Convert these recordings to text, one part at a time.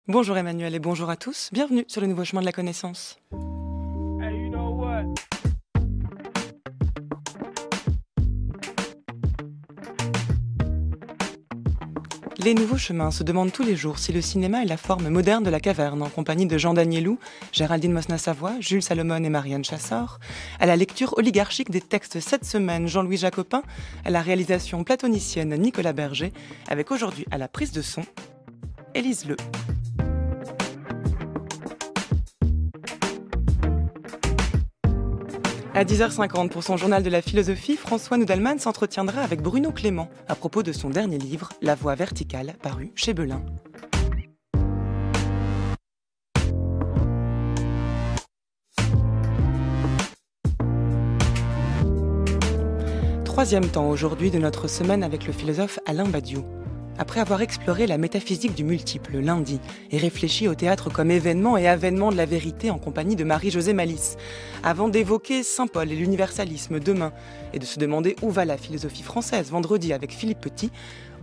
Bonjour Emmanuel et bonjour à tous, bienvenue sur le nouveau chemin de la connaissance. Les nouveaux chemins se demandent tous les jours si le cinéma est la forme moderne de la caverne, en compagnie de Jean Danielou, Géraldine Mosna-Savoie, Jules Salomon et Marianne Chassor, à la lecture oligarchique des textes cette semaine Jean-Louis Jacopin, à la réalisation platonicienne Nicolas Berger, avec aujourd'hui à la prise de son, Élise Le. À 10h50, pour son journal de la philosophie, François Nudelman s'entretiendra avec Bruno Clément à propos de son dernier livre, La Voie verticale, paru chez Belin. Troisième temps aujourd'hui de notre semaine avec le philosophe Alain Badiou. Après avoir exploré la métaphysique du multiple lundi et réfléchi au théâtre comme événement et avènement de la vérité en compagnie de Marie-Josée Malice, avant d'évoquer Saint Paul et l'universalisme demain et de se demander où va la philosophie française vendredi avec Philippe Petit,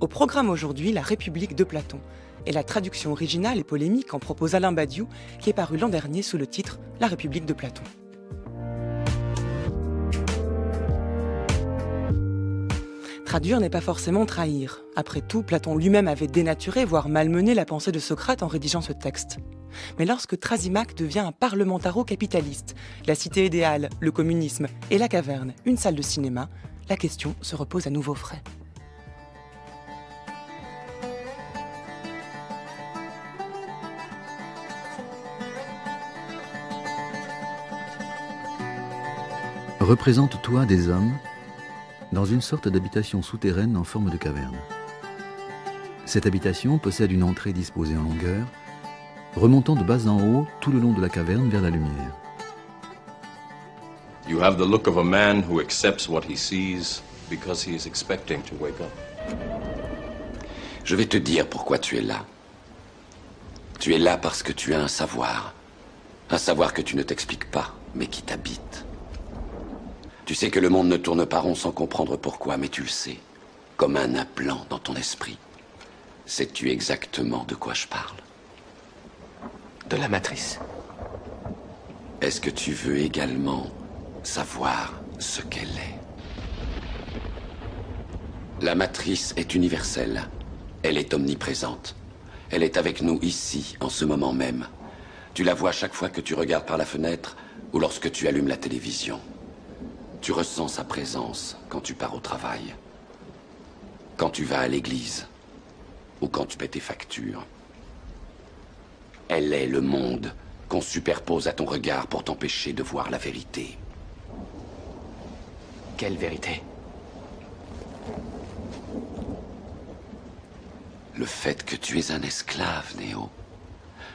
au programme aujourd'hui La République de Platon et la traduction originale et polémique en propose Alain Badiou qui est paru l'an dernier sous le titre La République de Platon. Traduire n'est pas forcément trahir. Après tout, Platon lui-même avait dénaturé, voire malmené la pensée de Socrate en rédigeant ce texte. Mais lorsque Thrasymach devient un parlementaro-capitaliste, la cité idéale, le communisme et la caverne, une salle de cinéma, la question se repose à nouveau frais. Représente-toi des hommes dans une sorte d'habitation souterraine en forme de caverne. Cette habitation possède une entrée disposée en longueur, remontant de bas en haut tout le long de la caverne vers la lumière. You have the look of a man who accepts what he sees because he is expecting to wake up. Je vais te dire pourquoi tu es là. Tu es là parce que tu as un savoir que tu ne t'expliques pas, mais qui t'habite. Tu sais que le monde ne tourne pas rond sans comprendre pourquoi, mais tu le sais, comme un implant dans ton esprit. Sais-tu exactement de quoi je parle? De la matrice. Est-ce que tu veux également savoir ce qu'elle est? La matrice est universelle. Elle est omniprésente. Elle est avec nous ici, en ce moment même. Tu la vois chaque fois que tu regardes par la fenêtre ou lorsque tu allumes la télévision. Tu ressens sa présence quand tu pars au travail, quand tu vas à l'église ou quand tu paies tes factures. Elle est le monde qu'on superpose à ton regard pour t'empêcher de voir la vérité. Quelle vérité? Le fait que tu es un esclave, Néo.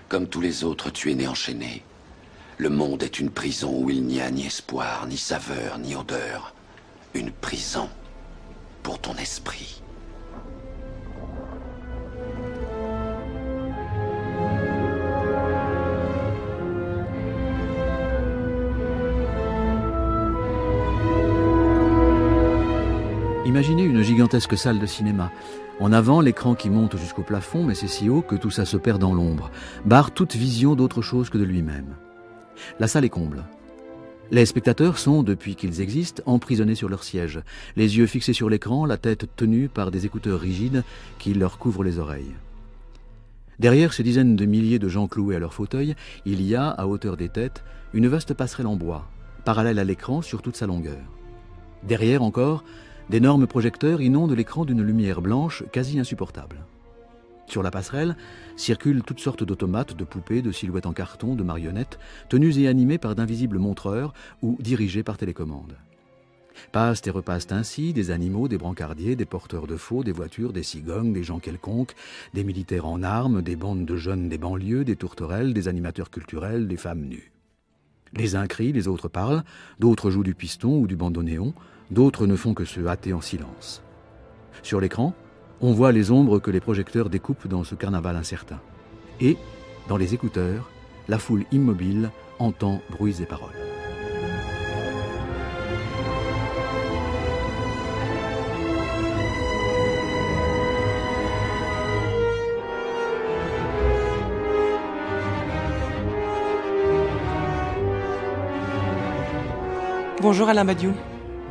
Comme tous les autres, tu es né enchaîné. Le monde est une prison où il n'y a ni espoir, ni saveur, ni odeur. Une prison pour ton esprit. Imaginez une gigantesque salle de cinéma. En avant, l'écran qui monte jusqu'au plafond, mais c'est si haut que tout ça se perd dans l'ombre, barre toute vision d'autre chose que de lui-même. La salle est comble. Les spectateurs sont, depuis qu'ils existent, emprisonnés sur leur siège, les yeux fixés sur l'écran, la tête tenue par des écouteurs rigides qui leur couvrent les oreilles. Derrière ces dizaines de milliers de gens cloués à leurs fauteuils, il y a, à hauteur des têtes, une vaste passerelle en bois, parallèle à l'écran sur toute sa longueur. Derrière encore, d'énormes projecteurs inondent l'écran d'une lumière blanche quasi insupportable. Sur la passerelle circulent toutes sortes d'automates, de poupées, de silhouettes en carton, de marionnettes, tenues et animées par d'invisibles montreurs ou dirigées par télécommande. Passent et repassent ainsi des animaux, des brancardiers, des porteurs de faux, des voitures, des cigognes, des gens quelconques, des militaires en armes, des bandes de jeunes des banlieues, des tourterelles, des animateurs culturels, des femmes nues. Les uns crient, les autres parlent, d'autres jouent du piston ou du bandoneon, d'autres ne font que se hâter en silence. Sur l'écran, on voit les ombres que les projecteurs découpent dans ce carnaval incertain. Et, dans les écouteurs, la foule immobile entend bruits et paroles. Bonjour Alain Badiou.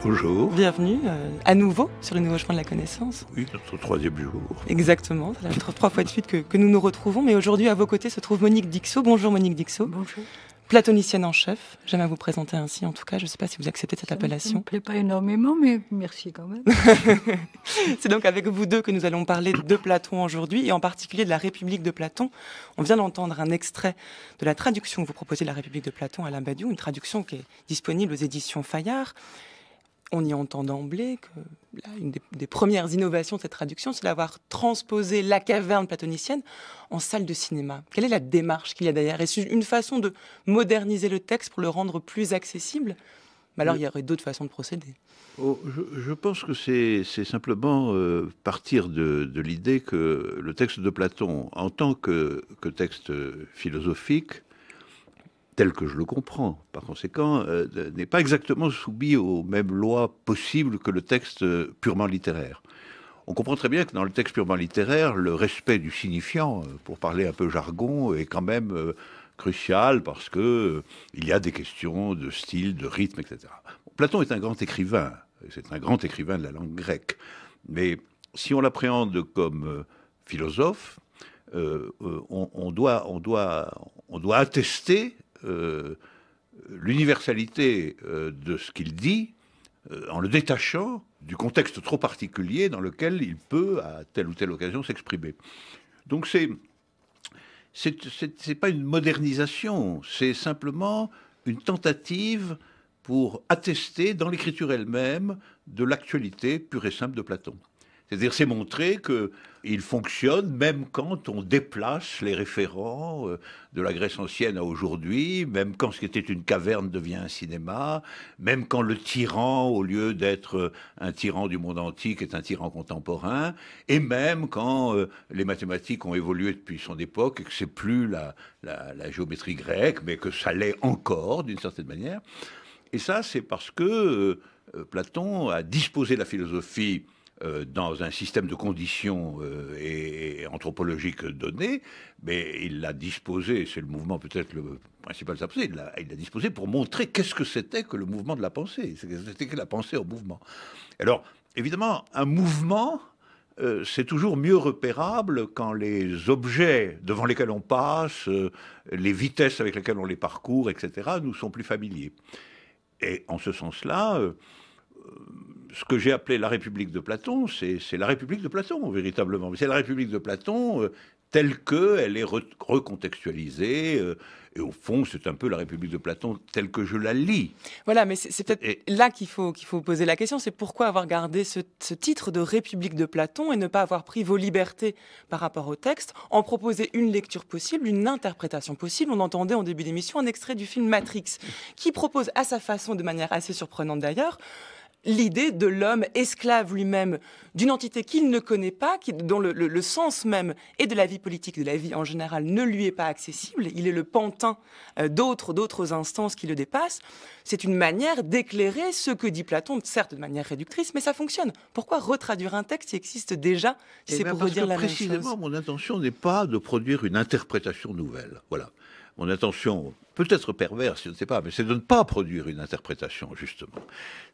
Bonjour. Bienvenue à nouveau sur le nouveau chemin de la connaissance. Oui, notre 3e jour. Exactement, c'est la 3 fois de suite que nous nous retrouvons. Mais aujourd'hui, à vos côtés se trouve Monique Dixot. Bonjour Monique Dixot. Bonjour. Platonicienne en chef. J'aime à vous présenter ainsi, en tout cas. Je ne sais pas si vous acceptez cette appellation. Ça ne me plaît pas énormément, mais merci quand même. C'est donc avec vous deux que nous allons parler de Platon aujourd'hui, et en particulier de la République de Platon. On vient d'entendre un extrait de la traduction que vous proposez de la République de Platon, Alain Badiou, une traduction qui est disponible aux éditions Fayard. On y entend d'emblée que une des premières innovations de cette traduction, c'est d'avoir transposé la caverne platonicienne en salle de cinéma. Quelle est la démarche qu'il y a derrière? Est-ce une façon de moderniser le texte pour le rendre plus accessible? Mais alors, il y aurait d'autres façons de procéder. Je pense que c'est simplement partir de l'idée que le texte de Platon, en tant que texte philosophique, tel que je le comprends, par conséquent, n'est pas exactement soumis aux mêmes lois possibles que le texte purement littéraire. On comprend très bien que dans le texte purement littéraire, le respect du signifiant, pour parler un peu jargon, est quand même crucial parce que il y a des questions de style, de rythme, etc. Platon est un grand écrivain, c'est un grand écrivain de la langue grecque, mais si on l'appréhende comme philosophe, on doit attester l'universalité de ce qu'il dit en le détachant du contexte trop particulier dans lequel il peut, à telle ou telle occasion, s'exprimer. Donc c'est pas une modernisation, c'est simplement une tentative pour attester dans l'écriture elle-même de l'actualité pure et simple de Platon. C'est-à-dire, c'est montrer qu'il fonctionne même quand on déplace les référents de la Grèce ancienne à aujourd'hui, même quand ce qui était une caverne devient un cinéma, même quand le tyran, au lieu d'être un tyran du monde antique, est un tyran contemporain, et même quand les mathématiques ont évolué depuis son époque et que c'est plus la géométrie grecque, mais que ça l'est encore, d'une certaine manière. Et ça, c'est parce que Platon a disposé la philosophie dans un système de conditions et anthropologiques données, mais il l'a disposé, c'est le mouvement peut-être le principal de sa pensée, il l'a disposé pour montrer qu'est-ce que c'était que le mouvement de la pensée, c'était que la pensée en mouvement. Alors, évidemment, un mouvement, c'est toujours mieux repérable quand les objets devant lesquels on passe, les vitesses avec lesquelles on les parcourt, etc., nous sont plus familiers. Et en ce sens-là, ce que j'ai appelé la République de Platon, c'est la République de Platon, véritablement. C'est la République de Platon telle qu'elle est recontextualisée. Et au fond, c'est un peu la République de Platon telle que je la lis. Voilà, mais c'est peut-être là qu'il faut poser la question. C'est pourquoi avoir gardé ce titre de République de Platon et ne pas avoir pris vos libertés par rapport au texte, en proposer une lecture possible, une interprétation possible. On entendait en début d'émission un extrait du film Matrix, qui propose à sa façon, de manière assez surprenante d'ailleurs, l'idée de l'homme esclave lui-même d'une entité qu'il ne connaît pas, dont le sens même et de la vie politique, de la vie en général, ne lui est pas accessible. Il est le pantin d'autres instances qui le dépassent. C'est une manière d'éclairer ce que dit Platon, certes de manière réductrice, mais ça fonctionne. Pourquoi retraduire un texte qui existe déjà, si c'est pour redire la même chose? Précisément, mon intention n'est pas de produire une interprétation nouvelle. Voilà. Mon intention, peut-être perverse, je ne sais pas, mais c'est de ne pas produire une interprétation, justement.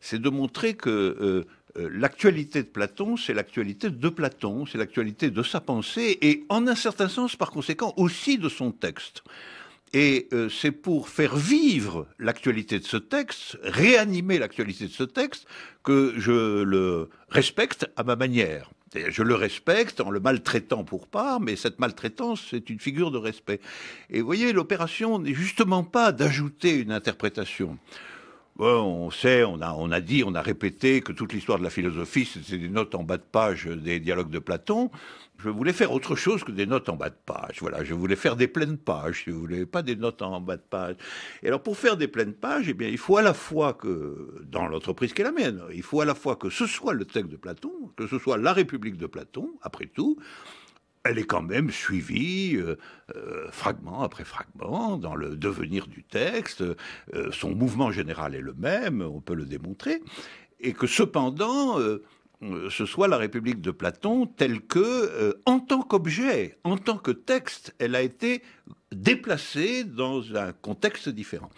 C'est de montrer que l'actualité de Platon, c'est l'actualité de Platon, c'est l'actualité de sa pensée, et en un certain sens, par conséquent, aussi de son texte. Et c'est pour faire vivre l'actualité de ce texte, réanimer l'actualité de ce texte, que je le respecte à ma manière. Je le respecte en le maltraitant pour part, mais cette maltraitance, c'est une figure de respect. Et vous voyez, l'opération n'est justement pas d'ajouter une interprétation. Bon, on sait, on a dit, on a répété que toute l'histoire de la philosophie, c'était des notes en bas de page des dialogues de Platon. Je voulais faire autre chose que des notes en bas de page. Voilà, je voulais faire des pleines pages, si vous voulez, pas des notes en bas de page. Et alors, pour faire des pleines pages, eh bien, il faut à la fois que, dans l'entreprise qui est la mienne, il faut à la fois que ce soit le texte de Platon, que ce soit la République de Platon, après tout, elle est quand même suivie, fragment après fragment, dans le devenir du texte. Son mouvement général est le même, on peut le démontrer. Et que cependant, ce soit la République de Platon telle que, en tant qu'objet, en tant que texte, elle a été déplacée dans un contexte différent.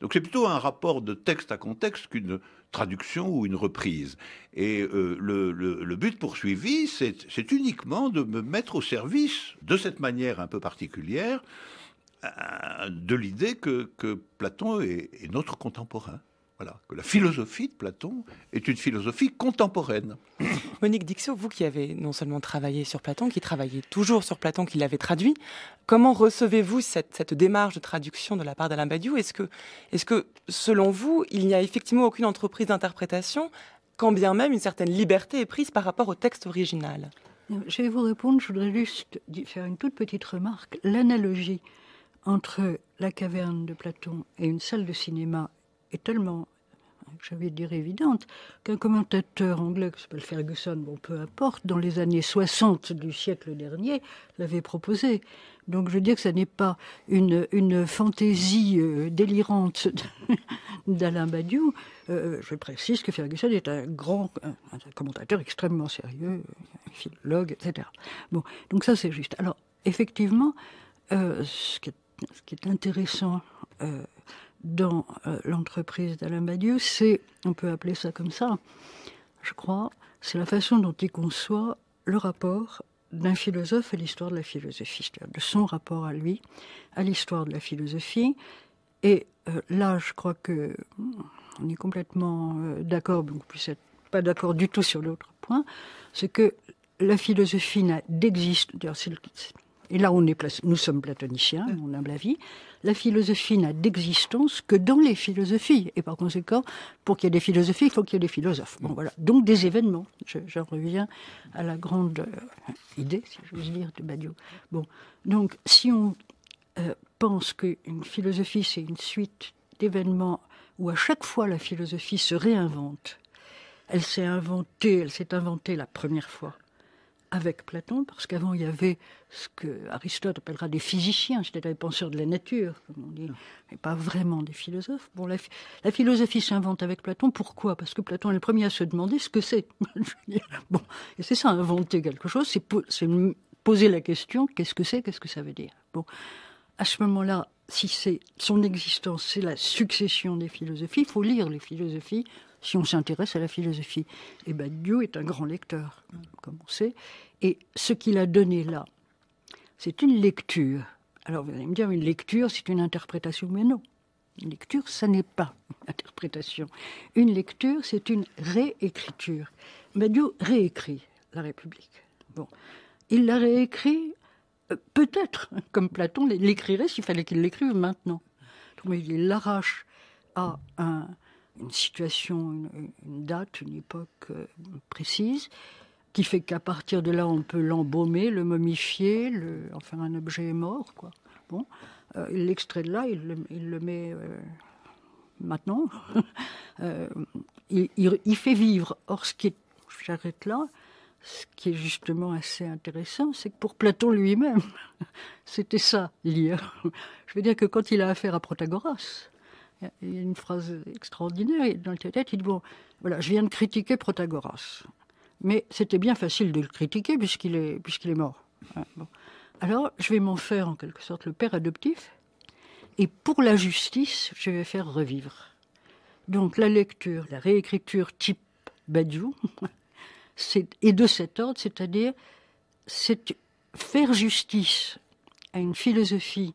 Donc c'est plutôt un rapport de texte à contexte qu'une traduction ou une reprise. Et le but poursuivi, c'est uniquement de me mettre au service, de cette manière un peu particulière, de l'idée que Platon est notre contemporain. Voilà, que la philosophie de Platon est une philosophie contemporaine. Monique Dixot, vous qui avez non seulement travaillé sur Platon, qui travaillez toujours sur Platon, qui l'avez traduit, comment recevez-vous cette démarche de traduction de la part d'Alain Badiou ? Est-ce que, selon vous, il n'y a effectivement aucune entreprise d'interprétation, quand bien même une certaine liberté est prise par rapport au texte original ? Je vais vous répondre, je voudrais juste faire une toute petite remarque. L'analogie entre la caverne de Platon et une salle de cinéma est tellement, j'allais dire, évidente, qu'un commentateur anglais qui s'appelle Ferguson, bon, peu importe, dans les années 60 du siècle dernier, l'avait proposé. Donc je veux dire que ce n'est pas une fantaisie délirante d'Alain Badiou. Je précise que Ferguson est un commentateur extrêmement sérieux, un philologue, etc. Bon, donc ça c'est juste. Alors, effectivement, ce qui est intéressant dans l'entreprise d'Alain Badiou, c'est, on peut appeler ça comme ça, je crois, c'est la façon dont il conçoit le rapport d'un philosophe à l'histoire de la philosophie, c'est-à-dire de son rapport à lui, à l'histoire de la philosophie. Et là, je crois que on est complètement d'accord, donc on puisse être pas d'accord du tout sur l'autre point, c'est que la philosophie n'a d'existence. Et là, nous sommes platoniciens, à mon humble avis. La philosophie n'a d'existence que dans les philosophies. Et par conséquent, pour qu'il y ait des philosophies, il faut qu'il y ait des philosophes. Bon, voilà. Donc des événements. J'en reviens à la grande idée, si j'ose dire, de Badiou. Bon. Donc, si on pense qu'une philosophie, c'est une suite d'événements où à chaque fois la philosophie se réinvente, elle s'est inventée la première fois avec Platon, parce qu'avant il y avait ce que Aristote appellera des physiciens, c'est-à-dire des penseurs de la nature, comme on dit, mais pas vraiment des philosophes. Bon, la philosophie s'invente avec Platon, pourquoi ? Parce que Platon est le premier à se demander ce que c'est. Bon, et c'est ça, inventer quelque chose, c'est poser la question, qu'est-ce que ça veut dire ? Bon, à ce moment-là, si c'est son existence, c'est la succession des philosophies, il faut lire les philosophies, si on s'intéresse à la philosophie. Et Badiou est un grand lecteur, comme on sait. Et ce qu'il a donné là, c'est une lecture. Alors vous allez me dire, une lecture, c'est une interprétation. Mais non. Une lecture, ça n'est pas une interprétation. Une lecture, c'est une réécriture. Badiou réécrit la République. Bon. Il l'a réécrit, peut-être, comme Platon l'écrirait s'il fallait qu'il l'écrive maintenant. Mais il l'arrache à une situation, une date, une époque précise, qui fait qu'à partir de là, on peut l'embaumer, le momifier, en faire un objet mort, quoi. Bon, il l'extrait de là, il le met maintenant. Il fait vivre. Or, j'arrête là, ce qui est justement assez intéressant, c'est que pour Platon lui-même, c'était ça, lire. Je veux dire que quand il a affaire à Protagoras, il y a une phrase extraordinaire dans la tête, il dit, bon, voilà, je viens de critiquer Protagoras. Mais c'était bien facile de le critiquer puisqu'il est mort. Bon. Alors, je vais m'en faire en quelque sorte le père adoptif, et pour la justice, je vais faire revivre. Donc la lecture, la réécriture type Badiou, est de cet ordre, c'est-à-dire c'est faire justice à une philosophie,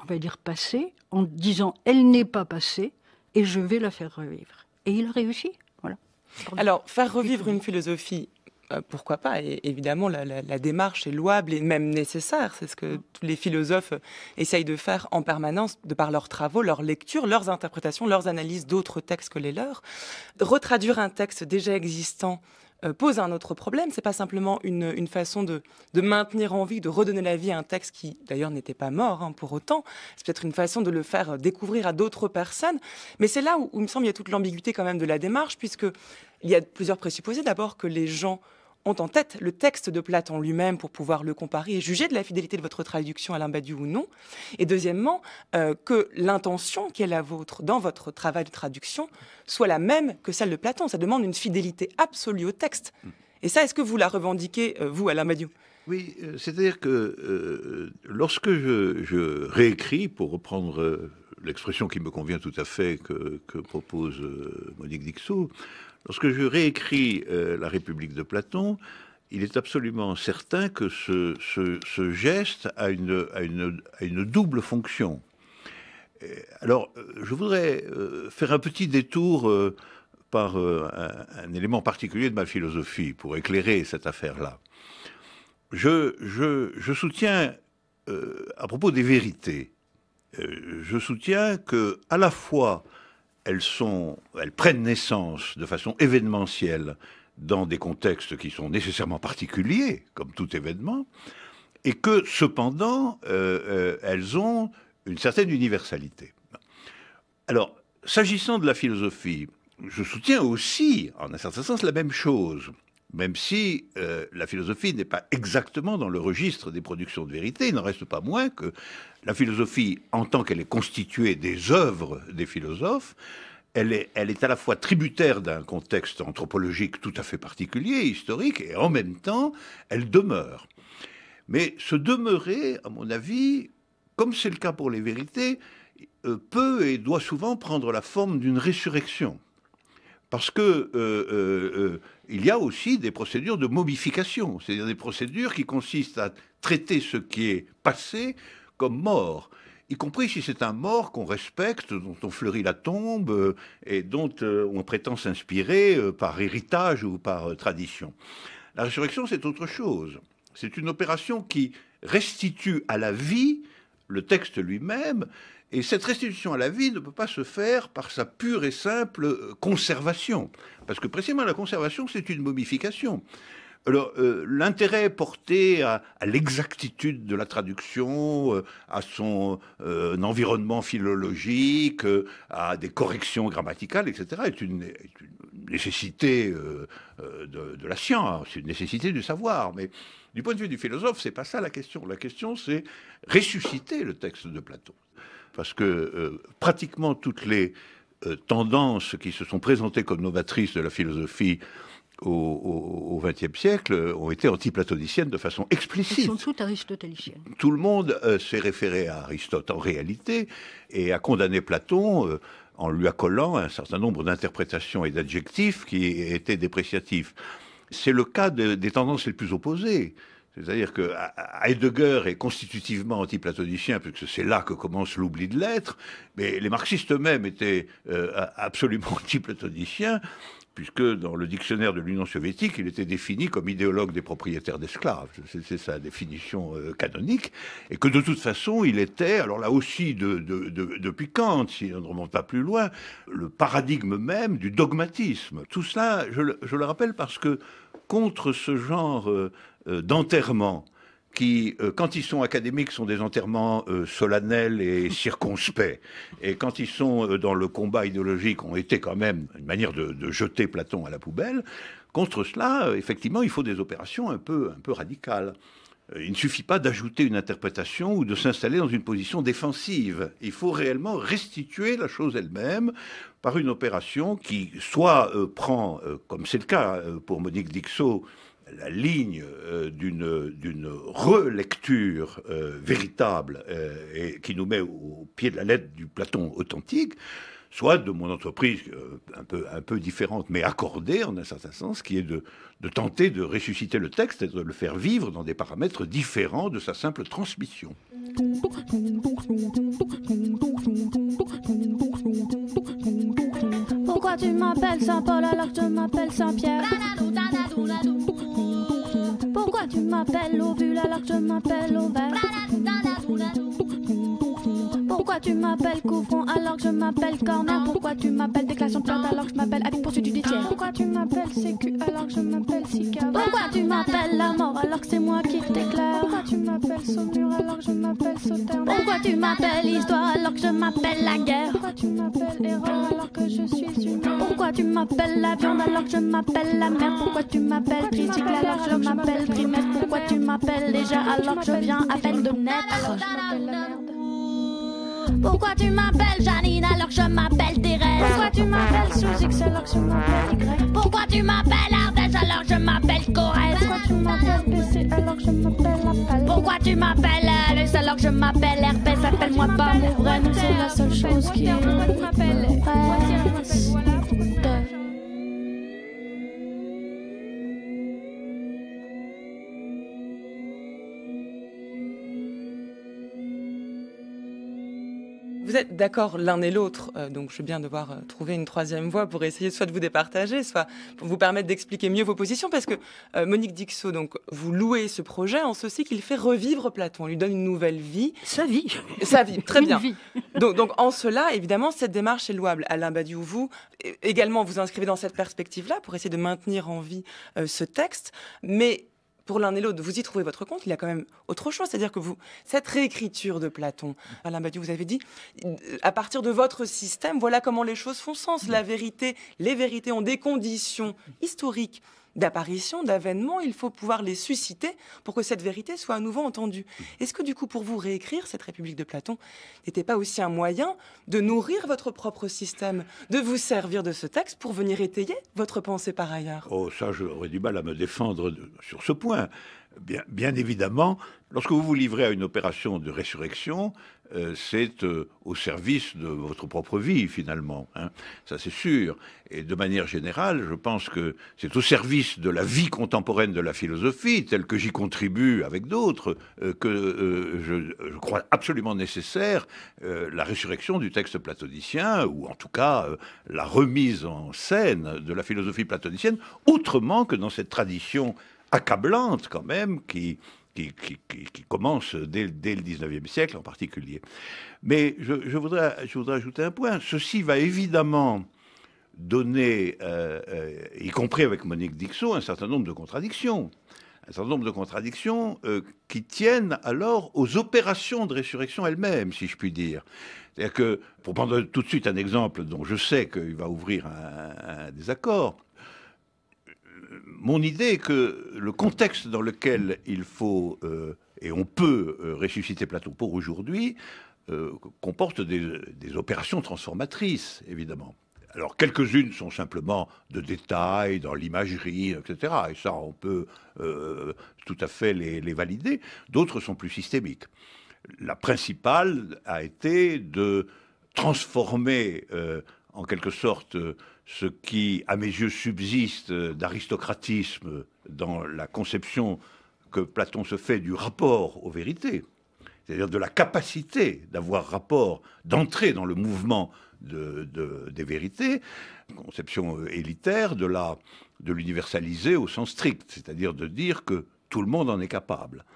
on va dire passée, en disant elle n'est pas passée et je vais la faire revivre. Et il a réussi, voilà. Alors, faire revivre une philosophie, pourquoi pas ? Et évidemment, la démarche est louable et même nécessaire. C'est ce que tous les philosophes essayent de faire en permanence, de par leurs travaux, leurs lectures, leurs interprétations, leurs analyses d'autres textes que les leurs. Retraduire un texte déjà existant pose un autre problème. C'est pas simplement une façon de maintenir en vie, de redonner la vie à un texte qui, d'ailleurs, n'était pas mort pour autant. C'est peut-être une façon de le faire découvrir à d'autres personnes. Mais c'est là où il me semble qu'il y a toute l'ambiguïté quand même de la démarche, puisque il y a plusieurs présupposés. D'abord, que les gens ont en tête le texte de Platon lui-même pour pouvoir le comparer et juger de la fidélité de votre traduction à Alain Badiou ou non. Et deuxièmement, que l'intention qui est la vôtre dans votre travail de traduction soit la même que celle de Platon. Ça demande une fidélité absolue au texte. Et ça, est-ce que vous la revendiquez, vous, Alain Badiou ? Oui, c'est-à-dire que lorsque je réécris, pour reprendre l'expression qui me convient tout à fait que propose Monique Dixot. Lorsque je réécris La République de Platon, il est absolument certain que ce geste a une double fonction. Alors, je voudrais faire un petit détour par un élément particulier de ma philosophie pour éclairer cette affaire-là. Je soutiens, à propos des vérités, je soutiens que à la fois elles prennent naissance de façon événementielle dans des contextes qui sont nécessairement particuliers, comme tout événement, et que cependant elles ont une certaine universalité. Alors, s'agissant de la philosophie, je soutiens aussi, en un certain sens, la même chose, même si la philosophie n'est pas exactement dans le registre des productions de vérité. Il n'en reste pas moins que la philosophie, en tant qu'elle est constituée des œuvres des philosophes, elle est à la fois tributaire d'un contexte anthropologique tout à fait particulier, historique, et en même temps, elle demeure. Mais ce demeurer, à mon avis, comme c'est le cas pour les vérités, peut et doit souvent prendre la forme d'une résurrection. Parce que il y a aussi des procédures de momification, c'est-à-dire des procédures qui consistent à traiter ce qui est passé comme mort, y compris si c'est un mort qu'on respecte, dont on fleurit la tombe et dont on prétend s'inspirer par héritage ou par tradition. La résurrection, c'est autre chose. C'est une opération qui restitue à la vie le texte lui-même, et cette restitution à la vie ne peut pas se faire par sa pure et simple conservation, parce que précisément la conservation, c'est une momification. Alors, l'intérêt porté à l'exactitude de la traduction, à son environnement philologique, à des corrections grammaticales, etc., est une nécessité de la science, c'est une nécessité du savoir. Mais du point de vue du philosophe, c'est pas ça la question. La question, c'est ressusciter le texte de Platon. Parce que pratiquement toutes les tendances qui se sont présentées comme novatrices de la philosophie au XXe siècle ont été antiplatoniciennes de façon explicite. Elles sont toutes aristotéliciennes. Tout le monde s'est référé à Aristote en réalité et a condamné Platon en lui accolant un certain nombre d'interprétations et d'adjectifs qui étaient dépréciatifs. C'est le cas des tendances les plus opposées. C'est-à-dire que Heidegger est constitutivement antiplatonicien, puisque c'est là que commence l'oubli de l'être, mais les marxistes eux-mêmes étaient absolument antiplatoniciens, puisque dans le dictionnaire de l'Union soviétique, il était défini comme idéologue des propriétaires d'esclaves. C'est sa définition canonique. Et que de toute façon, il était, alors là aussi depuis Kant, si on ne remonte pas plus loin, le paradigme même du dogmatisme. Tout cela, je le rappelle parce que contre ce genre d'enterrement, qui, quand ils sont académiques, sont des enterrements solennels et circonspects, et quand ils sont dans le combat idéologique, ont été quand même une manière de jeter Platon à la poubelle. Contre cela, effectivement, il faut des opérations un peu radicales. Il ne suffit pas d'ajouter une interprétation ou de s'installer dans une position défensive. Il faut réellement restituer la chose elle-même par une opération qui soit prend, comme c'est le cas pour Monique Dixot, la ligne d'une relecture véritable et qui nous met au pied de la lettre du Platon authentique, soit de mon entreprise un peu différente, mais accordée en un certain sens, qui est de tenter de ressusciter le texte et de le faire vivre dans des paramètres différents de sa simple transmission. Pourquoi tu m'appelles Saint-Paul alors que je m'appelle Saint-Pierre? Pourquoi tu m'appelles Ovule alors que je m'appelle Ovaire? Pourquoi tu m'appelles Couvron alors que je m'appelle Corner? Pourquoi tu m'appelles Déclaration de plainte alors que je m'appelle Habit poursuite judiciaire? Pourquoi tu m'appelles Sécu alors que je m'appelle Sicave? Pourquoi tu m'appelles la mort alors que c'est moi qui t'éclaire? Pourquoi tu m'appelles Saumur alors que je m'appelle Sauterne? Pourquoi tu m'appelles Histoire alors que je m'appelle la guerre? Pourquoi tu m'appelles Erreur alors que je suis humain? Pourquoi tu m'appelles la viande alors que je m'appelle la mer? Pourquoi tu m'appelles tricycle alors que je m'appelle trimestre? Pourquoi tu m'appelles déjà alors que je viens à peine de naître? Pourquoi tu m'appelles Janine alors que je m'appelle Thérèse? Pourquoi tu m'appelles sous X alors que je m'appelle Y? Pourquoi tu m'appelles Ardèche alors que je m'appelle Corrèze? Pourquoi tu m'appelles PC alors que je m'appelle Appel? Pourquoi tu m'appelles Luce alors que je m'appelle Herpès? Appelle-moi pas mon vrai nom, c'est la seule chose qui reste. Vous êtes d'accord l'un et l'autre, donc je vais bien devoir trouver une troisième voie pour essayer soit de vous départager, soit pour vous permettre d'expliquer mieux vos positions, parce que Monique Dixot, donc, vous louez ce projet en ceci qu'il fait revivre Platon, lui donne une nouvelle vie. Sa vie. Sa vie, très bien. Vie. Donc en cela, évidemment, cette démarche est louable. Alain Badiou, vous, également, vous inscrivez dans cette perspective-là pour essayer de maintenir en vie ce texte, mais pour l'un et l'autre, vous y trouvez votre compte, il y a quand même autre chose, c'est-à-dire que vous, cette réécriture de Platon, Alain Badiou, vous avez dit, à partir de votre système, voilà comment les choses font sens. La vérité, les vérités ont des conditions historiques d'apparition, d'avènement, il faut pouvoir les susciter pour que cette vérité soit à nouveau entendue. Est-ce que du coup, pour vous, réécrire cette République de Platon n'était pas aussi un moyen de nourrir votre propre système, de vous servir de ce texte pour venir étayer votre pensée par ailleurs? Oh, ça, j'aurais du mal à me défendre sur ce point. Bien évidemment, lorsque vous vous livrez à une opération de résurrection, c'est au service de votre propre vie, finalement. Hein. Ça, c'est sûr. Et de manière générale, je pense que c'est au service de la vie contemporaine de la philosophie, telle que j'y contribue avec d'autres, que je crois absolument nécessaire la résurrection du texte platonicien, ou en tout cas la remise en scène de la philosophie platonicienne, autrement que dans cette tradition accablante quand même, qui commence dès le 19e siècle en particulier. Mais je voudrais ajouter un point. Ceci va évidemment donner, y compris avec Monique Dixot, un certain nombre de contradictions. Un certain nombre de contradictions qui tiennent alors aux opérations de résurrection elles-mêmes, si je puis dire. C'est-à-dire que, pour prendre tout de suite un exemple dont je sais qu'il va ouvrir un désaccord, mon idée est que le contexte dans lequel il faut et on peut ressusciter Platon pour aujourd'hui comporte des opérations transformatrices, évidemment. Alors, quelques-unes sont simplement de détails, dans l'imagerie, etc. Et ça, on peut tout à fait les valider. D'autres sont plus systémiques. La principale a été de transformer, en quelque sorte, ce qui, à mes yeux, subsiste d'aristocratisme dans la conception que Platon se fait du rapport aux vérités, c'est-à-dire de la capacité d'avoir rapport, d'entrer dans le mouvement des vérités, conception élitaire, de l'universaliser au sens strict, c'est-à-dire de dire que tout le monde en est capable.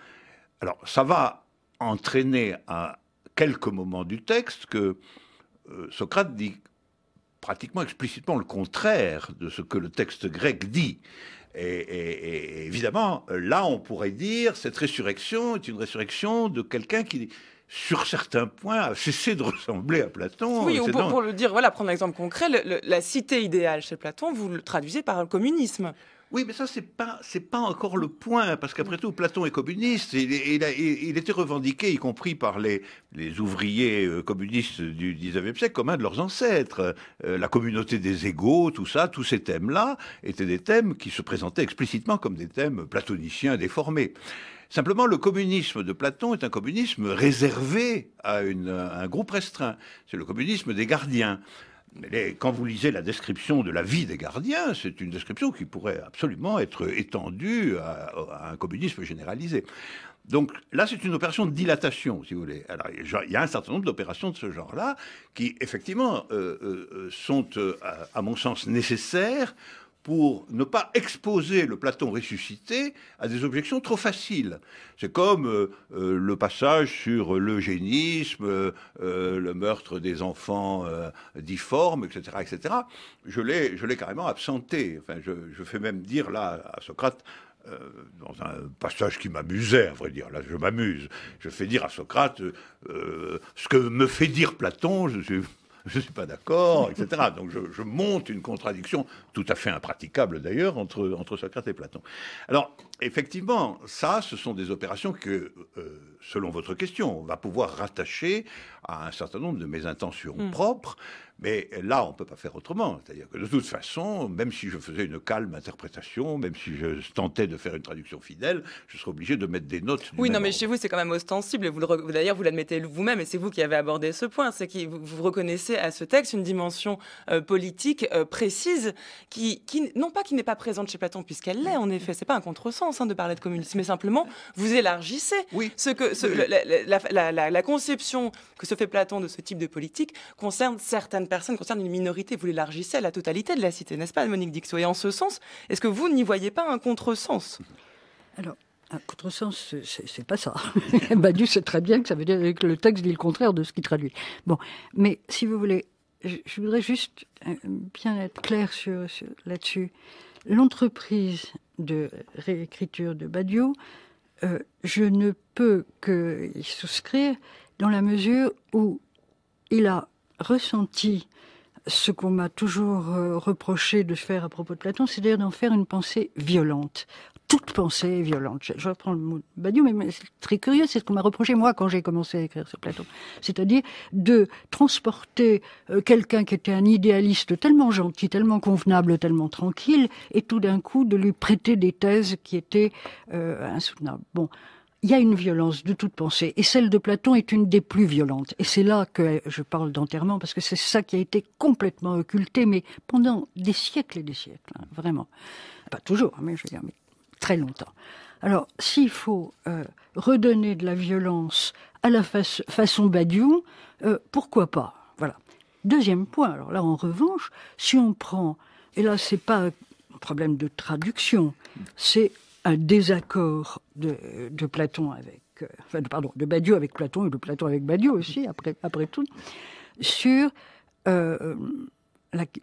Alors, ça va entraîner à quelques moments du texte que Socrate dit pratiquement explicitement le contraire de ce que le texte grec dit. Et évidemment, là, on pourrait dire cette résurrection est une résurrection de quelqu'un qui, sur certains points, a cessé de ressembler à Platon. Oui, ou pour le dire, voilà, prendre un exemple concret, la cité idéale chez Platon, vous le traduisez par le communisme. Oui, mais ça, c'est pas encore le point, parce qu'après tout, Platon est communiste. Il était revendiqué, y compris par les ouvriers communistes du 19e siècle, comme un de leurs ancêtres. La communauté des égaux, tout ça, tous ces thèmes-là, étaient des thèmes qui se présentaient explicitement comme des thèmes platoniciens déformés. Simplement, le communisme de Platon est un communisme réservé à un groupe restreint. C'est le communisme des gardiens. Quand vous lisez la description de la vie des gardiens, c'est une description qui pourrait absolument être étendue à un communisme généralisé. Donc là, c'est une opération de dilatation, si vous voulez. Alors, il y a un certain nombre d'opérations de ce genre-là qui, effectivement, sont, à mon sens, nécessaires pour ne pas exposer le Platon ressuscité à des objections trop faciles. C'est comme le passage sur l'eugénisme, le meurtre des enfants difformes, etc., etc. Je l'ai carrément absenté. Enfin, je fais même dire là à Socrate, dans un passage qui m'amusait, à vrai dire, là je m'amuse, je fais dire à Socrate ce que me fait dire Platon, je ne suis pas d'accord, etc. Donc je monte une contradiction tout à fait impraticable d'ailleurs entre Socrate et Platon. Alors effectivement, ça, ce sont des opérations que, selon votre question, on va pouvoir rattacher à un certain nombre de mes intentions propres, Mais là, on ne peut pas faire autrement. C'est-à-dire que de toute façon, même si je faisais une calme interprétation, même si je tentais de faire une traduction fidèle, je serais obligé de mettre des notes. Oui, non, mais chez vous, c'est quand même ostensible. Et d'ailleurs, vous l'admettez vous-même, et c'est vous qui avez abordé ce point. C'est que vous reconnaissez à ce texte une dimension politique précise qui non pas qui n'est pas présente chez Platon, puisqu'elle l'est, en effet. C'est pas un contresens de parler de communisme, mais simplement, vous élargissez la conception que se fait Platon de ce type de politique concerne certaines personnes, concerne une minorité. Vous l'élargissez à la totalité de la cité, n'est-ce pas, Monique Dixot? Et en ce sens, est-ce que vous n'y voyez pas un contresens? Alors, un contresens, c'est pas ça. Badiou sait très bien que ça veut dire que le texte dit le contraire de ce qu'il traduit. Bon, mais si vous voulez, je voudrais juste bien être clair là-dessus. L'entreprise de réécriture de Badiou, je ne peux que y souscrire dans la mesure où il a ressenti ce qu'on m'a toujours reproché de faire à propos de Platon, c'est-à-dire d'en faire une pensée violente. Toute pensée est violente. Je reprends le mot de Badiou, mais c'est très curieux, c'est ce qu'on m'a reproché moi quand j'ai commencé à écrire sur Platon. C'est-à-dire de transporter quelqu'un qui était un idéaliste tellement gentil, tellement convenable, tellement tranquille, et tout d'un coup de lui prêter des thèses qui étaient insoutenables. Bon. Il y a une violence de toute pensée, et celle de Platon est une des plus violentes. Et c'est là que je parle d'enterrement, parce que c'est ça qui a été complètement occulté, mais pendant des siècles et des siècles, vraiment. Pas toujours, mais je veux dire, mais très longtemps. Alors, s'il faut redonner de la violence à la façon Badiou, pourquoi pas? Voilà. Deuxième point, alors là, en revanche, si on prend, et là, c'est pas un problème de traduction, c'est un désaccord de Platon avec, de Badiou avec Platon et de Platon avec Badiou aussi, après tout, sur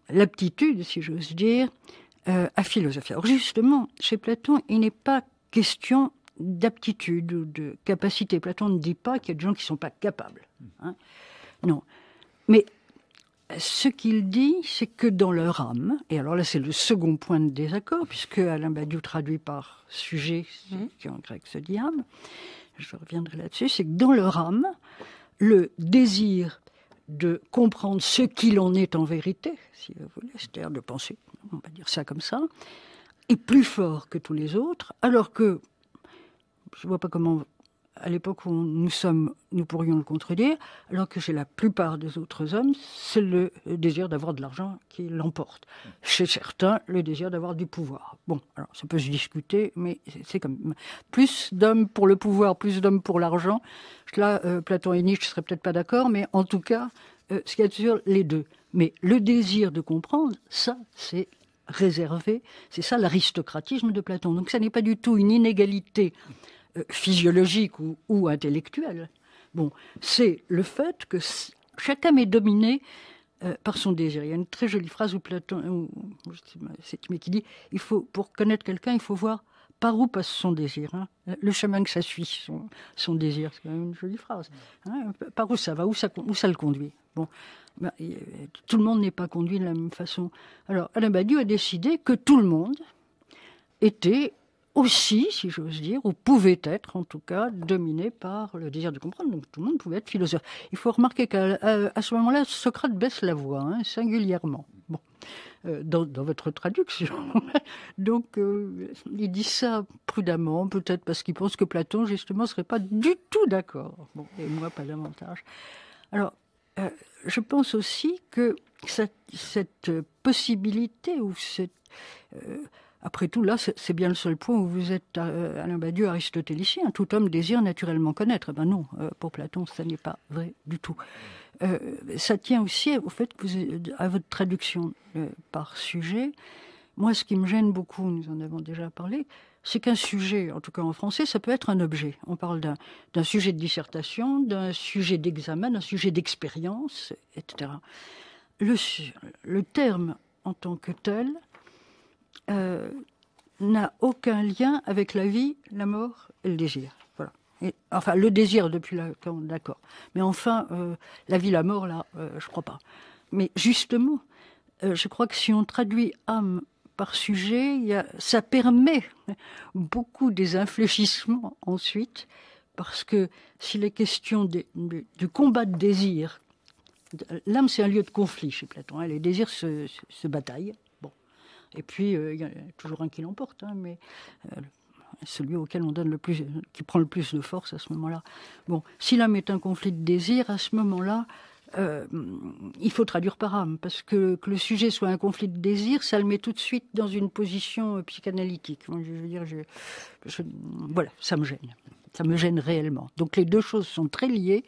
l'aptitude, si j'ose dire, à philosopher. Alors justement, chez Platon, il n'est pas question d'aptitude ou de capacité. Platon ne dit pas qu'il y a des gens qui ne sont pas capables. Non. Mais ce qu'il dit, c'est que dans leur âme, et alors là c'est le second point de désaccord, puisque Alain Badiou traduit par sujet, qui en grec se dit âme, je reviendrai là-dessus, c'est que dans leur âme, le désir de comprendre ce qu'il en est en vérité, si vous voulez, c'est-à-dire de penser, on va dire ça comme ça, est plus fort que tous les autres, alors que, je ne vois pas comment, à l'époque où nous pourrions le contredire, alors que chez la plupart des autres hommes, c'est le désir d'avoir de l'argent qui l'emporte. Chez certains, le désir d'avoir du pouvoir. Bon, alors ça peut se discuter, mais c'est comme plus d'hommes pour le pouvoir, plus d'hommes pour l'argent. Là, Platon et Nietzsche ne seraient peut-être pas d'accord, mais en tout cas, ce qu'il y a sur les deux. Mais le désir de comprendre, ça, c'est réservé. C'est ça l'aristocratisme de Platon. Donc ça n'est pas du tout une inégalité physiologique ou intellectuelle. Bon, c'est le fait que chaque homme est dominé par son désir. Il y a une très jolie phrase où Platon, mais qui dit, pour connaître quelqu'un, il faut voir par où passe son désir, le chemin que ça suit, son désir. C'est quand même une jolie phrase. Par où ça va, où ça le conduit. Bon, tout le monde n'est pas conduit de la même façon. Alors, Alain Badiou a décidé que tout le monde était aussi, si j'ose dire, ou pouvait être, en tout cas, dominé par le désir de comprendre. Donc tout le monde pouvait être philosophe. Il faut remarquer qu'à ce moment-là, Socrate baisse la voix, singulièrement. Bon, dans votre traduction. Donc, il dit ça prudemment, peut-être parce qu'il pense que Platon, justement, ne serait pas du tout d'accord. Bon, et moi, pas davantage. Alors, je pense aussi que cette possibilité, ou cette... après tout, là, c'est bien le seul point où vous êtes, Alain Badiou, aristotélicien. Tout homme désire naturellement connaître. Ben non, pour Platon, ça n'est pas vrai du tout. Ça tient aussi au fait que à votre traduction par sujet. Moi, ce qui me gêne beaucoup, nous en avons déjà parlé, c'est qu'un sujet, en tout cas en français, ça peut être un objet. On parle d'un sujet de dissertation, d'un sujet d'examen, d'un sujet d'expérience, etc. Le terme en tant que tel n'a aucun lien avec la vie, la mort et le désir. Voilà. Enfin, le désir depuis là, d'accord. Mais enfin, la vie, la mort, là, je crois pas. Mais justement, je crois que si on traduit âme par sujet, ça permet beaucoup des infléchissements ensuite, parce que s'il est question du combat de désir, L'âme, c'est un lieu de conflit chez Platon. Les désirs se bataillent. Bon. Et puis, il y a toujours un qui l'emporte, mais celui auquel on donne qui prend le plus de force à ce moment-là. Bon, si l'âme est un conflit de désirs, à ce moment-là, il faut traduire par âme, parce que le sujet soit un conflit de désir, ça le met tout de suite dans une position psychanalytique. Je veux dire, voilà, ça me gêne réellement. Donc les deux choses sont très liées.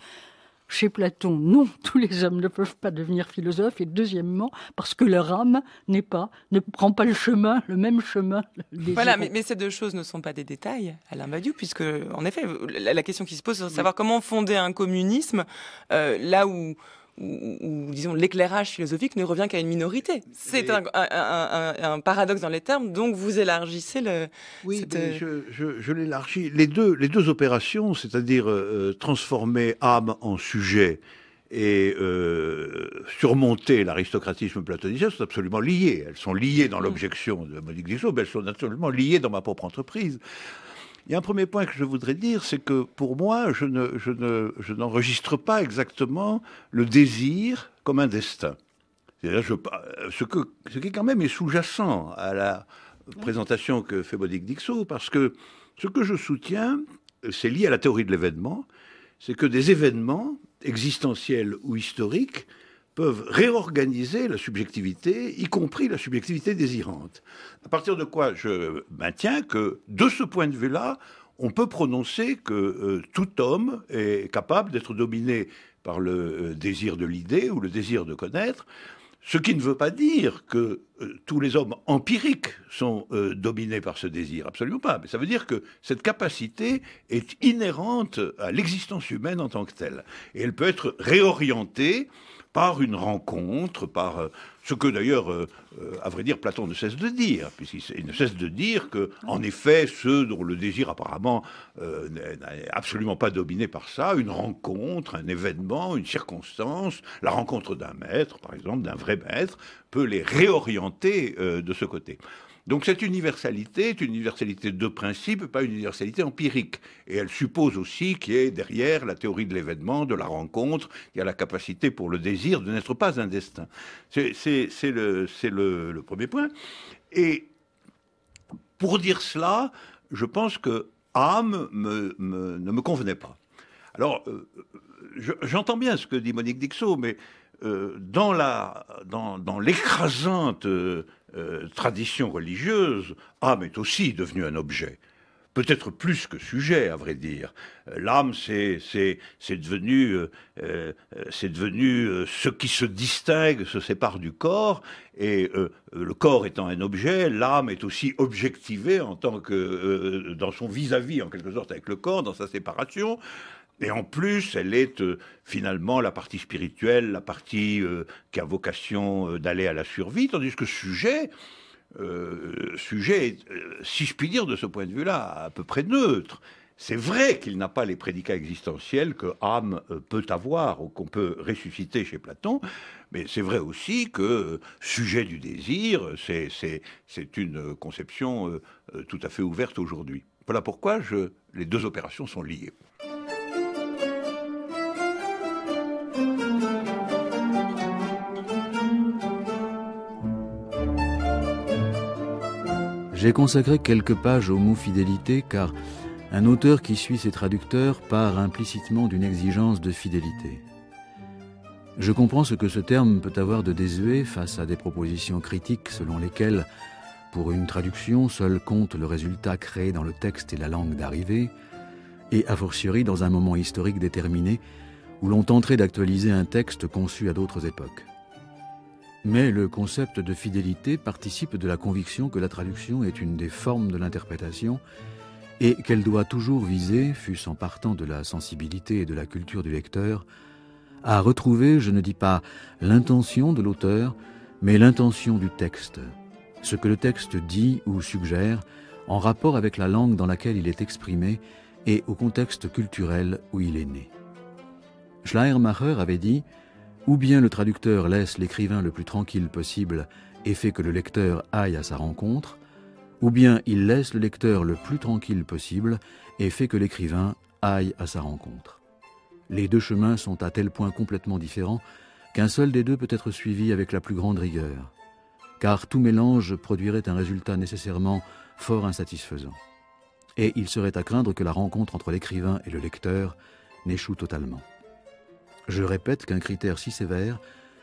Chez Platon, non, tous les hommes ne peuvent pas devenir philosophes, et deuxièmement, parce que leur âme ne prend pas le même chemin. Voilà, mais ces deux choses ne sont pas des détails, Alain Badiou, puisque, en effet, la question qui se pose, c'est de savoir comment fonder un communisme là où disons, l'éclairage philosophique ne revient qu'à une minorité. C'est un paradoxe dans les termes, donc vous élargissez le... Oui, je l'élargis. Les deux opérations, c'est-à-dire transformer âme en sujet et surmonter l'aristocratisme platonicien, sont absolument liées. Elles sont liées dans l'objection de Monique Dixot, mais elles sont absolument liées dans ma propre entreprise. Il y a un premier point que je voudrais dire, c'est que pour moi, je n'enregistre pas exactement le désir comme un destin. C'est-à-dire ce qui quand même est sous-jacent à la présentation que fait Monique Dixot, parce que ce que je soutiens, c'est lié à la théorie de l'événement, c'est que des événements existentiels ou historiques peuvent réorganiser la subjectivité, y compris la subjectivité désirante. À partir de quoi je maintiens que, de ce point de vue-là, on peut prononcer que tout homme est capable d'être dominé par le désir de l'idée ou le désir de connaître, ce qui ne veut pas dire que tous les hommes empiriques sont dominés par ce désir, absolument pas. Mais ça veut dire que cette capacité est inhérente à l'existence humaine en tant que telle. Et elle peut être réorientée par une rencontre, par ce que d'ailleurs, à vrai dire, Platon ne cesse de dire, puisqu'il ne cesse de dire que, en effet, ceux dont le désir apparemment n'est absolument pas dominé par ça, une rencontre, un événement, une circonstance, la rencontre d'un maître, par exemple, d'un vrai maître, peut les réorienter de ce côté. Donc cette universalité est une universalité de principe, pas une universalité empirique. Et elle suppose aussi qu'il y ait derrière la théorie de l'événement, de la rencontre, il y a la capacité pour le désir de n'être pas un destin. C'est le premier point. Et pour dire cela, je pense que âme ne me convenait pas. Alors, j'entends bien ce que dit Monique Dixot, mais dans l'écrasante tradition religieuse, âme est aussi devenue un objet. Peut-être plus que sujet, à vrai dire. L'âme, c'est devenu ce qui se distingue, se sépare du corps, et le corps étant un objet, l'âme est aussi objectivée en tant que dans son vis-à-vis, en quelque sorte, avec le corps, dans sa séparation. Et en plus, elle est finalement la partie spirituelle, la partie qui a vocation d'aller à la survie, tandis que sujet est, si je puis dire de ce point de vue-là, à peu près neutre. C'est vrai qu'il n'a pas les prédicats existentiels que âme peut avoir ou qu'on peut ressusciter chez Platon, mais c'est vrai aussi que sujet du désir, c'est une conception tout à fait ouverte aujourd'hui. Voilà pourquoi les deux opérations sont liées. J'ai consacré quelques pages au mot fidélité car un auteur qui suit ses traducteurs part implicitement d'une exigence de fidélité. Je comprends ce que ce terme peut avoir de désuet face à des propositions critiques selon lesquelles, pour une traduction, seul compte le résultat créé dans le texte et la langue d'arrivée, et a fortiori dans un moment historique déterminé où l'on tenterait d'actualiser un texte conçu à d'autres époques. Mais le concept de fidélité participe de la conviction que la traduction est une des formes de l'interprétation et qu'elle doit toujours viser, fût-ce en partant de la sensibilité et de la culture du lecteur, à retrouver, je ne dis pas l'intention de l'auteur, mais l'intention du texte, ce que le texte dit ou suggère en rapport avec la langue dans laquelle il est exprimé et au contexte culturel où il est né. Schleiermacher avait dit « Ou bien le traducteur laisse l'écrivain le plus tranquille possible et fait que le lecteur aille à sa rencontre, ou bien il laisse le lecteur le plus tranquille possible et fait que l'écrivain aille à sa rencontre. Les deux chemins sont à tel point complètement différents qu'un seul des deux peut être suivi avec la plus grande rigueur, car tout mélange produirait un résultat nécessairement fort insatisfaisant. Et il serait à craindre que la rencontre entre l'écrivain et le lecteur n'échoue totalement. Je répète qu'un critère si sévère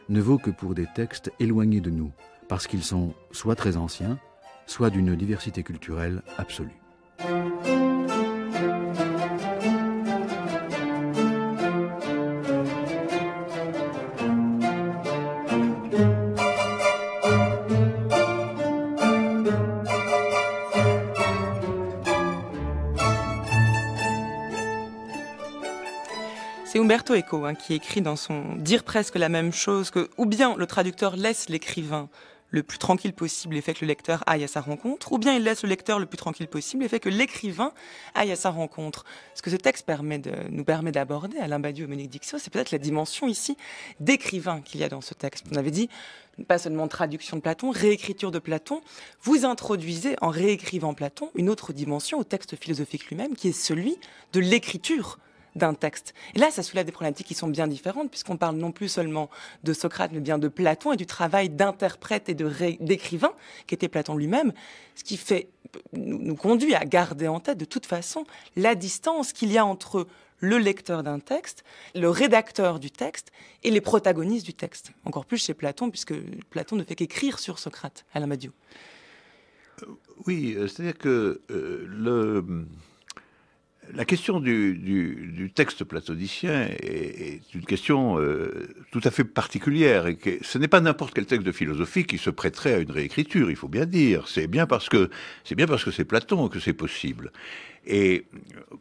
ne vaut que pour des textes éloignés de nous, parce qu'ils sont soit très anciens, soit d'une diversité culturelle absolue. C'est Umberto Eco qui écrit dans son Dire presque la même chose que ou bien le traducteur laisse l'écrivain le plus tranquille possible et fait que le lecteur aille à sa rencontre, ou bien il laisse le lecteur le plus tranquille possible et fait que l'écrivain aille à sa rencontre. Ce que ce texte nous permet d'aborder, Alain Badiou et Monique Dixot, c'est peut-être la dimension ici d'écrivain qu'il y a dans ce texte. On avait dit, pas seulement traduction de Platon, réécriture de Platon, vous introduisez en réécrivant Platon une autre dimension au texte philosophique lui-même, qui est celui de l'écriture d'un texte. Et là, ça soulève des problématiques qui sont bien différentes, puisqu'on parle non plus seulement de Socrate, mais bien de Platon et du travail d'interprète et d'écrivain qu'était Platon lui-même, ce qui nous conduit à garder en tête de toute façon la distance qu'il y a entre le lecteur d'un texte, le rédacteur du texte et les protagonistes du texte. Encore plus chez Platon, puisque Platon ne fait qu'écrire sur Socrate, Alain Badiou. Oui, c'est-à-dire que la question du texte platonicien est une question tout à fait particulière et que ce n'est pas n'importe quel texte de philosophie qui se prêterait à une réécriture, il faut bien dire. C'est bien parce que c'est Platon que c'est possible. Et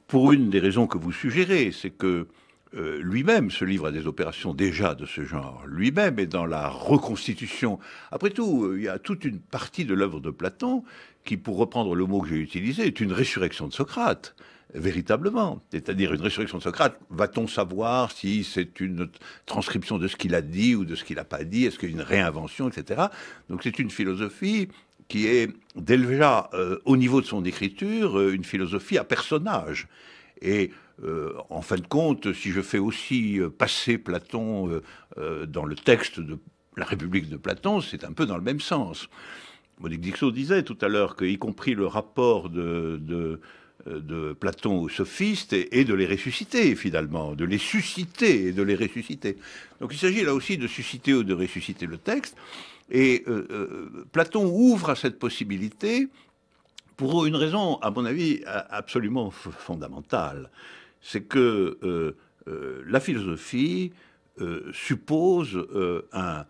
pour une des raisons que vous suggérez, c'est que lui-même se livre à des opérations déjà de ce genre. Lui-même est dans la reconstitution. Après tout, il y a toute une partie de l'œuvre de Platon qui, pour reprendre le mot que j'ai utilisé, est une résurrection de Socrate. Véritablement. C'est-à-dire une résurrection de Socrate, va-t-on savoir si c'est une transcription de ce qu'il a dit ou de ce qu'il n'a pas dit, est-ce qu'il y a une réinvention, etc. Donc c'est une philosophie qui est déjà, au niveau de son écriture, une philosophie à personnage. Et en fin de compte, si je fais aussi passer Platon dans le texte de la République de Platon, c'est un peu dans le même sens. Monique Dixot disait tout à l'heure qu'y compris le rapport de Platon aux sophistes et de les ressusciter finalement, de les susciter et de les ressusciter. Donc il s'agit là aussi de susciter ou de ressusciter le texte, et Platon ouvre à cette possibilité pour une raison, à mon avis, absolument fondamentale. C'est que la philosophie suppose un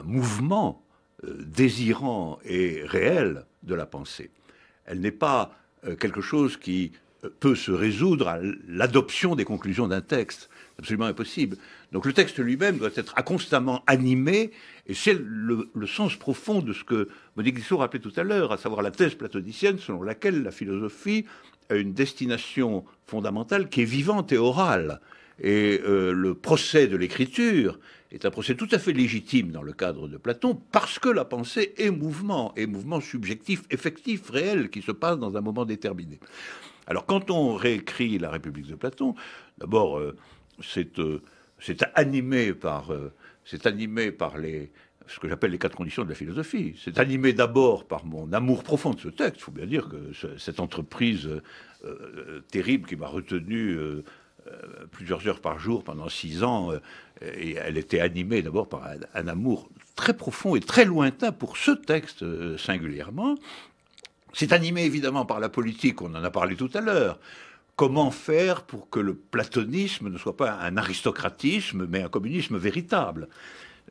mouvement désirant et réel de la pensée. Elle n'est pas quelque chose qui peut se résoudre à l'adoption des conclusions d'un texte. C'est absolument impossible. Donc le texte lui-même doit être constamment animé, et c'est le sens profond de ce que Monique Dixot rappelait tout à l'heure, à savoir la thèse platonicienne selon laquelle la philosophie a une destination fondamentale qui est vivante et orale. Et le procès de l'écriture est un procès tout à fait légitime dans le cadre de Platon, parce que la pensée est mouvement subjectif, effectif, réel, qui se passe dans un moment déterminé. Alors quand on réécrit la République de Platon, d'abord c'est animé par ce que j'appelle les 4 conditions de la philosophie. C'est animé d'abord par mon amour profond de ce texte. Il faut bien dire que cette entreprise terrible qui m'a retenu plusieurs heures par jour pendant 6 ans, et elle était animée d'abord par un amour très profond et très lointain pour ce texte singulièrement. C'est animé évidemment par la politique, on en a parlé tout à l'heure. Comment faire pour que le platonisme ne soit pas un aristocratisme, mais un communisme véritable?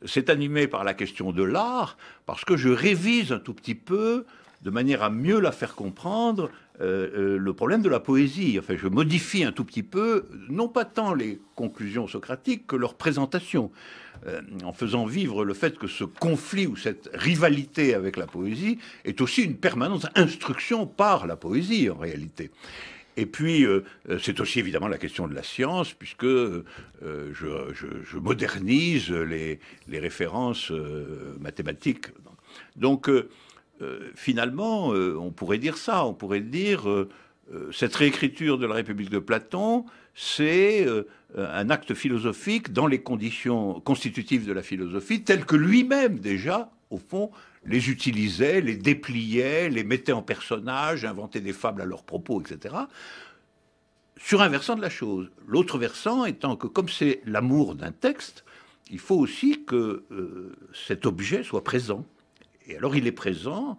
C'est animé par la question de l'art, parce que je révise un tout petit peu, de manière à mieux la faire comprendre, le problème de la poésie. Enfin, je modifie un tout petit peu, non pas tant les conclusions socratiques que leur présentation, en faisant vivre le fait que ce conflit ou cette rivalité avec la poésie est aussi une permanente instruction par la poésie, en réalité. Et puis, c'est aussi évidemment la question de la science, puisque je modernise les références mathématiques. Donc, finalement, on pourrait dire ça, on pourrait dire cette réécriture de la République de Platon, c'est un acte philosophique dans les conditions constitutives de la philosophie, telles que lui-même déjà, au fond, les utilisait, les dépliait, les mettait en personnage, inventait des fables à leur propos, etc. Sur un versant de la chose. L'autre versant étant que, comme c'est l'amour d'un texte, il faut aussi que cet objet soit présent. Et alors il est présent,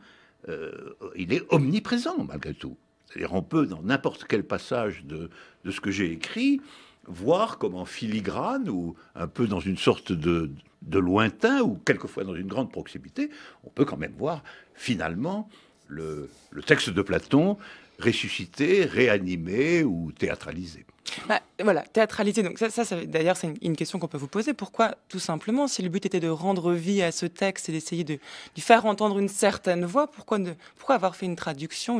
il est omniprésent malgré tout. C'est-à-dire on peut, dans n'importe quel passage de ce que j'ai écrit, voir comme en filigrane, ou un peu dans une sorte de lointain, ou quelquefois dans une grande proximité, on peut quand même voir finalement le texte de Platon ressuscité, réanimé ou théâtralisé. Bah, voilà, théâtralisé. Donc ça d'ailleurs, c'est une question qu'on peut vous poser. Pourquoi, tout simplement, si le but était de rendre vie à ce texte et d'essayer de faire entendre une certaine voix, pourquoi avoir fait une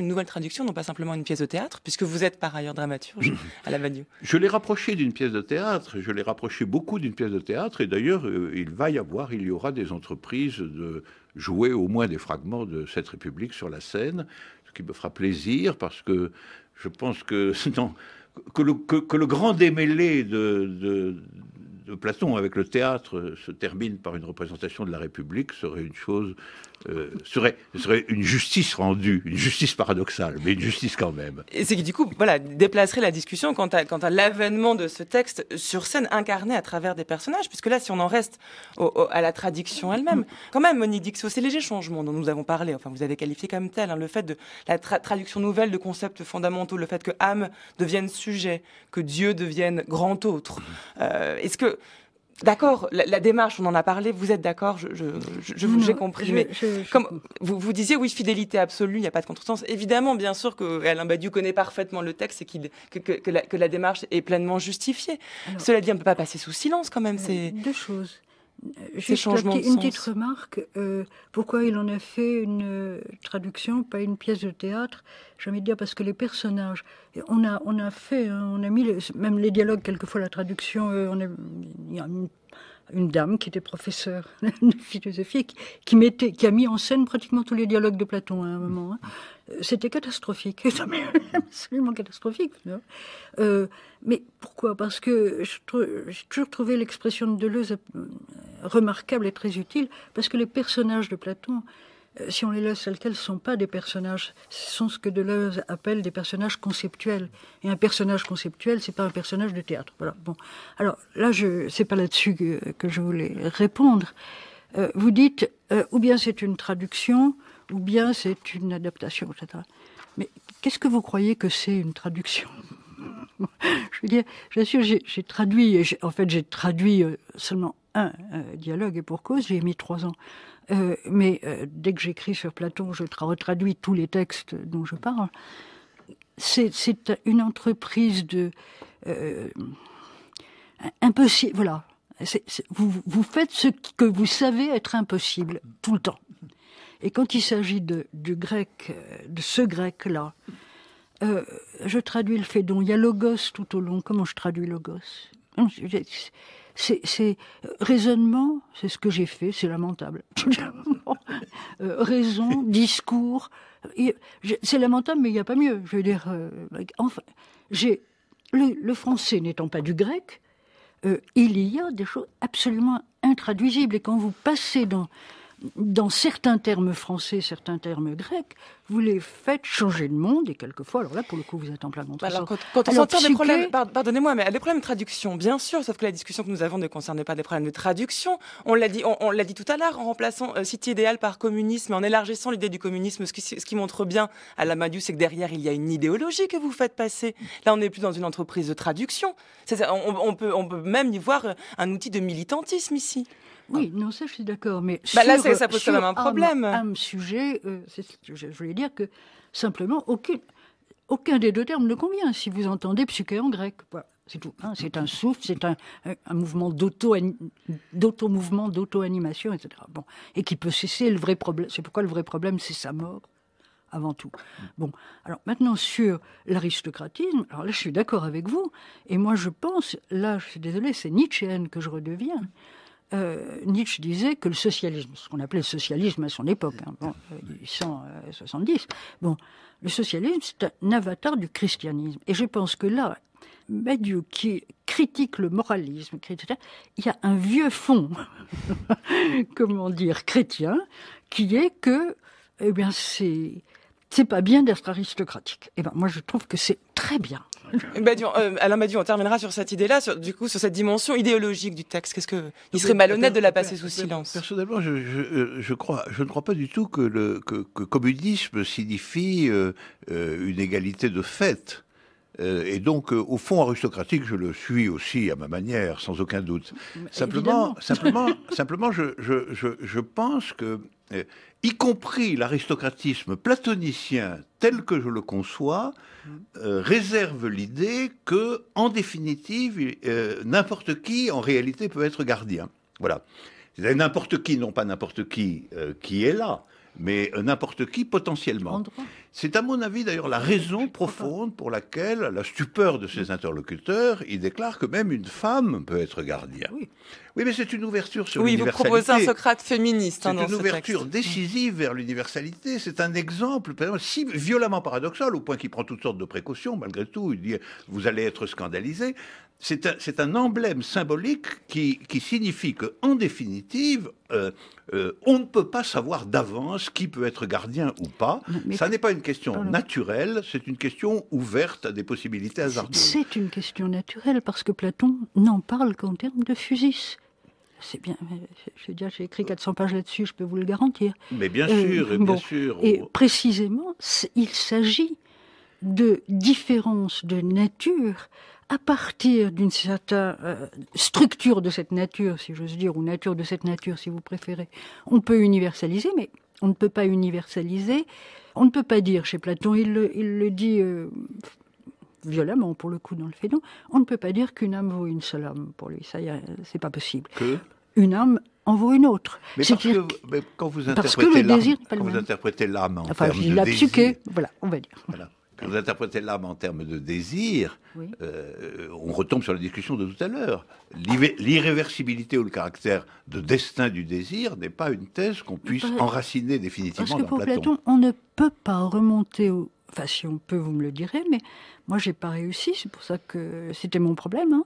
nouvelle traduction, non pas simplement une pièce de théâtre, puisque vous êtes par ailleurs dramaturge à la Badiou? Je l'ai rapproché d'une pièce de théâtre, je l'ai rapproché beaucoup d'une pièce de théâtre, et d'ailleurs, il y aura des entreprises de jouer au moins des fragments de cette République sur la scène, ce qui me fera plaisir, parce que je pense que le grand démêlé de Platon avec le théâtre se termine par une représentation de la République serait une chose, serait une justice rendue, une justice paradoxale, mais une justice quand même. Et c'est qui du coup, voilà, déplacerait la discussion quant à l'avènement de ce texte sur scène incarné à travers des personnages, puisque là, si on en reste à la traduction elle-même, quand même, Monique Dixot, ces légers changements dont nous avons parlé, enfin, vous avez qualifié comme tel, hein, le fait de la traduction nouvelle de concepts fondamentaux, le fait que âme devienne sujet, que Dieu devienne grand autre. Est-ce que d'accord, la démarche, on en a parlé, vous êtes d'accord, j'ai compris. Mais comme vous disiez, oui, fidélité absolue, il n'y a pas de contresens. Évidemment, bien sûr que Alain Badiou connaît parfaitement le texte et que la démarche est pleinement justifiée. Alors, cela dit, on ne peut pas passer sous silence quand même. Deux choses. Juste une petite remarque, pourquoi il en a fait une traduction, pas une pièce de théâtre? J'ai envie de dire parce que les personnages, on a mis même les dialogues, quelquefois la traduction, il y a une dame qui était professeure de philosophie qui a mis en scène pratiquement tous les dialogues de Platon à un moment. Hein. C'était catastrophique, absolument catastrophique. Mais pourquoi? Parce que j'ai toujours trouvé l'expression de Deleuze remarquable et très utile, parce que les personnages de Platon, si on les laisse tels quels, ne sont pas des personnages, ce sont ce que Deleuze appelle des personnages conceptuels. Et un personnage conceptuel, c'est pas un personnage de théâtre. Voilà. Bon. Alors là, c'est pas là-dessus que je voulais répondre. Vous dites, ou bien c'est une traduction, ou bien c'est une adaptation, etc. Mais qu'est-ce que vous croyez que c'est une traduction? Je veux dire, bien sûr, j'ai traduit seulement un dialogue, et pour cause, j'y ai mis 3 ans. Mais dès que j'écris sur Platon, je retraduis tous les textes dont je parle. C'est une entreprise impossible. Voilà. Vous faites ce que vous savez être impossible tout le temps. Et quand il s'agit du grec, de ce grec-là, je traduis le phédon. Il y a logos tout au long. Comment je traduis logos? C'est raisonnement, c'est ce que j'ai fait, c'est lamentable. Raison, discours, c'est lamentable, mais il n'y a pas mieux. Je veux dire, enfin, le français n'étant pas du grec, il y a des choses absolument intraduisibles. Et quand vous passez dans certains termes français, certains termes grecs, vous les faites changer de monde, et quelquefois, alors là, pour le coup, vous êtes en plein contresens. Alors, quand on s'entend des problèmes, pardonnez-moi, mais des problèmes de traduction, bien sûr, sauf que la discussion que nous avons ne concerne pas des problèmes de traduction. On l'a dit tout à l'heure, en remplaçant cité idéale par communisme, en élargissant l'idée du communisme, ce qui montre bien à la Badiou, c'est que derrière, il y a une idéologie que vous faites passer. Là, on n'est plus dans une entreprise de traduction. On peut même y voir un outil de militantisme ici. Oui, non, ça je suis d'accord, mais là, ça pose quand même un problème. Un sujet, je voulais dire que simplement aucun des deux termes ne convient. Si vous entendez psyché en grec, voilà, c'est tout. Hein, c'est un souffle, c'est un mouvement d'auto-mouvement, d'auto-animation, etc. Bon, et qui peut cesser. Le vrai problème, c'est pourquoi le vrai problème, c'est sa mort avant tout. Bon, alors maintenant sur l'aristocratisme, alors là je suis d'accord avec vous, et moi je pense, là je suis désolée, c'est nietzschéenne que je redeviens. Nietzsche disait que le socialisme, ce qu'on appelait le socialisme à son époque, 1870, le socialisme, c'est un avatar du christianisme. Et je pense que là, Badiou, qui critique le moralisme, il y a un vieux fond, chrétien, qui est que, c'est pas bien d'être aristocratique. Moi, je trouve que c'est très bien. Alain Badiou, on terminera sur cette idée-là, sur cette dimension idéologique du texte. Il serait malhonnête de la passer sous silence. Personnellement, je ne crois pas du tout que communisme signifie une égalité de fait. Et donc, au fond aristocratique, je le suis aussi à ma manière, sans aucun doute. Simplement, je pense que, y compris l'aristocratisme platonicien tel que je le conçois, réserve l'idée que, en définitive, n'importe qui, en réalité, peut être gardien. Voilà. C'est-à-dire n'importe qui, non pas n'importe qui est là, mais n'importe qui potentiellement. C'est à mon avis d'ailleurs la raison profonde pour laquelle, à la stupeur de ses interlocuteurs, il déclare que même une femme peut être gardien. Oui, mais c'est une ouverture sur l'universalité. Vous proposez un Socrate féministe dans ce texte. C'est une ouverture décisive vers l'universalité. C'est un exemple, par exemple, si violemment paradoxal, au point qu'il prend toutes sortes de précautions, malgré tout, il dit « vous allez être scandalisés ». C'est un emblème symbolique qui signifie qu'en définitive, on ne peut pas savoir d'avance qui peut être gardien ou pas. Ça n'est pas une question naturelle, c'est une question ouverte à des possibilités hasardeuses. C'est une question naturelle parce que Platon n'en parle qu'en termes de physis. C'est bien, j'ai écrit 400 pages là-dessus, je peux vous le garantir. Mais bien sûr, bien sûr. Et précisément, il s'agit de différences de nature à partir d'une certaine structure de cette nature, si j'ose dire, ou nature de cette nature, si vous préférez. On peut universaliser, mais on ne peut pas universaliser. On ne peut pas dire, chez Platon, il le dit violemment, pour le coup, dans le Phédon, on ne peut pas dire qu'une âme vaut une seule âme. Pour lui, ça, c'est pas possible. Une âme en vaut une autre. Mais quand vous interprétez l'âme en termes de la désir... psyché, voilà, on va dire. Voilà. Quand vous interprétez l'âme en termes de désir, on retombe sur la discussion de tout à l'heure. L'irréversibilité ou le caractère de destin du désir n'est pas une thèse qu'on puisse enraciner définitivement dans Platon. Parce que pour Platon, on ne peut pas remonter Enfin, si on peut, vous me le direz, mais moi, j'ai pas réussi, c'est pour ça que c'était mon problème.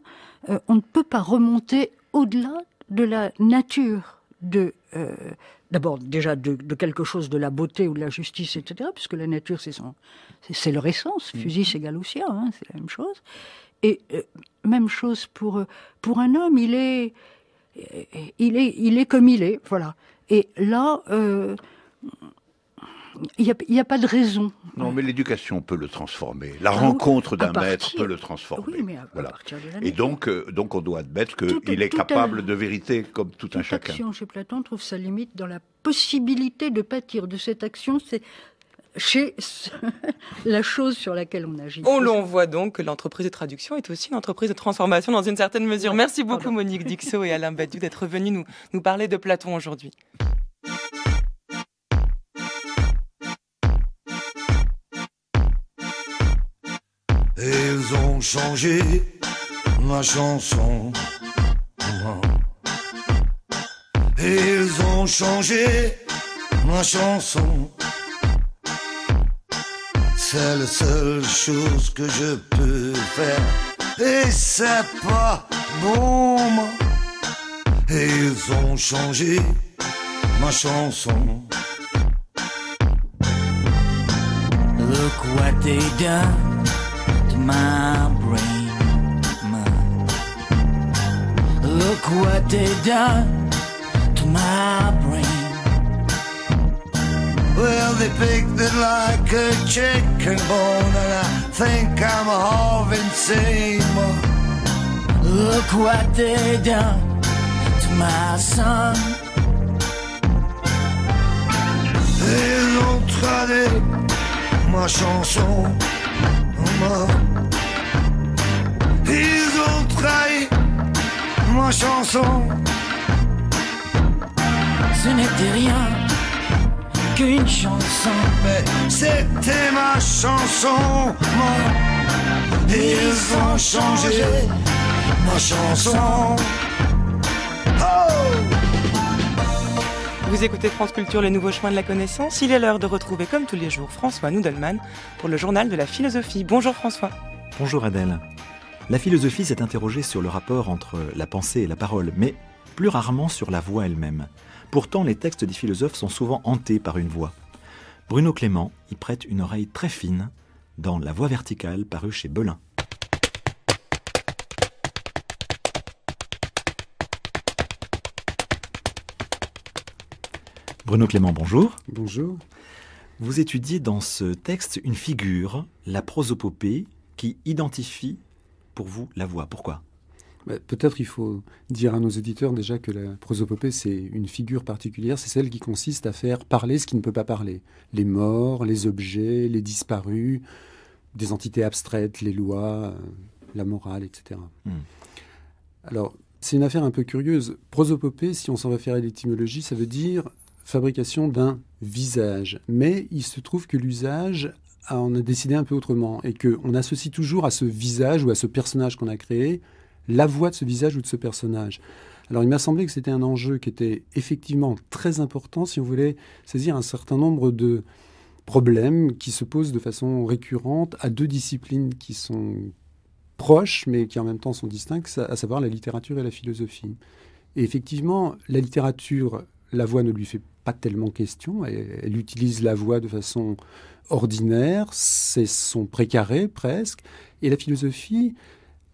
On ne peut pas remonter au-delà de la nature d'abord, déjà, de quelque chose, de la beauté ou de la justice, etc., puisque la nature, c'est leur essence. Physis égale ousia, c'est la même chose. Et même chose pour un homme, il est comme il est, voilà. Et là, il n'y a pas de raison. Non, mais l'éducation peut le transformer. La rencontre d'un maître peut le transformer. Oui, mais à partir de la Et donc, on doit admettre qu'il est capable de vérité comme tout un chacun. Toute action chez Platon trouve sa limite dans la possibilité de pâtir de cette action. C'est chez la chose sur laquelle on agit. On voit donc que l'entreprise de traduction est aussi une entreprise de transformation dans une certaine mesure. Merci beaucoup Monique Dixot et Alain Badiou d'être venus nous parler de Platon aujourd'hui. Ils ont changé ma chanson. Ils ont changé ma chanson. C'est la seule chose que je peux faire. Et c'est pas bon. Et ils ont changé ma chanson. Look what they done to my brain. Look what they done to my brain. Well, they picked it like a chicken bone, and I think I'm half insane. Look what they done to my son. Ils ont tradé ma chanson. Ils ont trahi ma chanson. Ce n'était rien qu'une chanson, mais c'était ma chanson. Ils ont changé ma chanson. Oh! Vous écoutez France Culture, les nouveaux chemins de la connaissance. Il est l'heure de retrouver, comme tous les jours, François Nudelman pour le journal de la philosophie. Bonjour François. Bonjour Adèle. La philosophie s'est interrogée sur le rapport entre la pensée et la parole, mais plus rarement sur la voix elle-même. Pourtant, les textes des philosophes sont souvent hantés par une voix. Bruno Clément y prête une oreille très fine dans La Voix verticale, parue chez Belin. Bruno Clément, bonjour. Bonjour. Vous étudiez dans ce texte une figure, la prosopopée, qui identifie pour vous la voix. Pourquoi ? Peut-être il faut dire à nos auditeurs déjà que la prosopopée, c'est une figure particulière, c'est celle qui consiste à faire parler ce qui ne peut pas parler. Les morts, les objets, les disparus, des entités abstraites, les lois, la morale, etc. Alors, c'est une affaire un peu curieuse. Prosopopée, si on s'en réfère à l'étymologie, ça veut dire fabrication d'un visage. Mais il se trouve que l'usage en a décidé un peu autrement et qu'on associe toujours à ce visage ou à ce personnage qu'on a créé la voix de ce visage ou de ce personnage. Alors il m'a semblé que c'était un enjeu qui était effectivement très important si on voulait saisir un certain nombre de problèmes qui se posent de façon récurrente à deux disciplines qui sont proches mais qui en même temps sont distinctes, à savoir la littérature et la philosophie. Et effectivement, la littérature, la voix ne lui fait pas tellement question, elle utilise la voix de façon ordinaire, c'est son précaré presque, et la philosophie,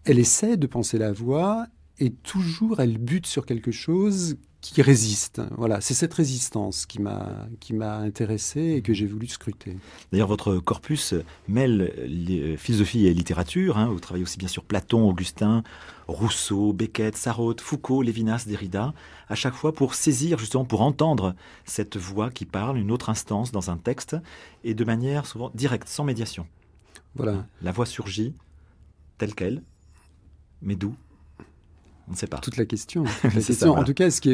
elle essaie de penser la voix et toujours elle bute sur quelque chose qui résiste. Voilà, c'est cette résistance qui m'a intéressé et que j'ai voulu scruter. D'ailleurs, votre corpus mêle philosophie et littérature. Vous travaillez aussi bien sur Platon, Augustin, Rousseau, Beckett, Sarraute, Foucault, Lévinas, Derrida, à chaque fois pour saisir, justement, pour entendre cette voix qui parle, une autre instance dans un texte, et de manière souvent directe, sans médiation. Voilà. La voix surgit telle qu'elle, mais d'où ? On ne sait pas. Toute la question. Ça, voilà. En tout cas, ce qui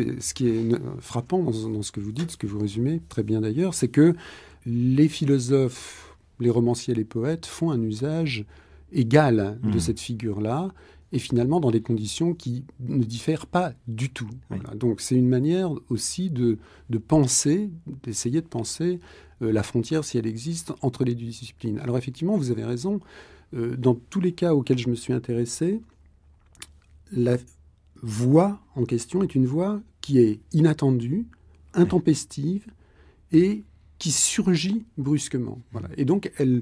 est frappant dans ce que vous dites, ce que vous résumez très bien d'ailleurs, c'est que les philosophes, les romanciers, les poètes font un usage égal de cette figure-là, et finalement dans des conditions qui ne diffèrent pas du tout. Oui. Voilà. Donc c'est une manière aussi de penser, d'essayer de penser la frontière, si elle existe, entre les deux disciplines. Alors effectivement, vous avez raison, dans tous les cas auxquels je me suis intéressé, la voix en question est une voix qui est inattendue, intempestive et qui surgit brusquement. Voilà. Et donc, elle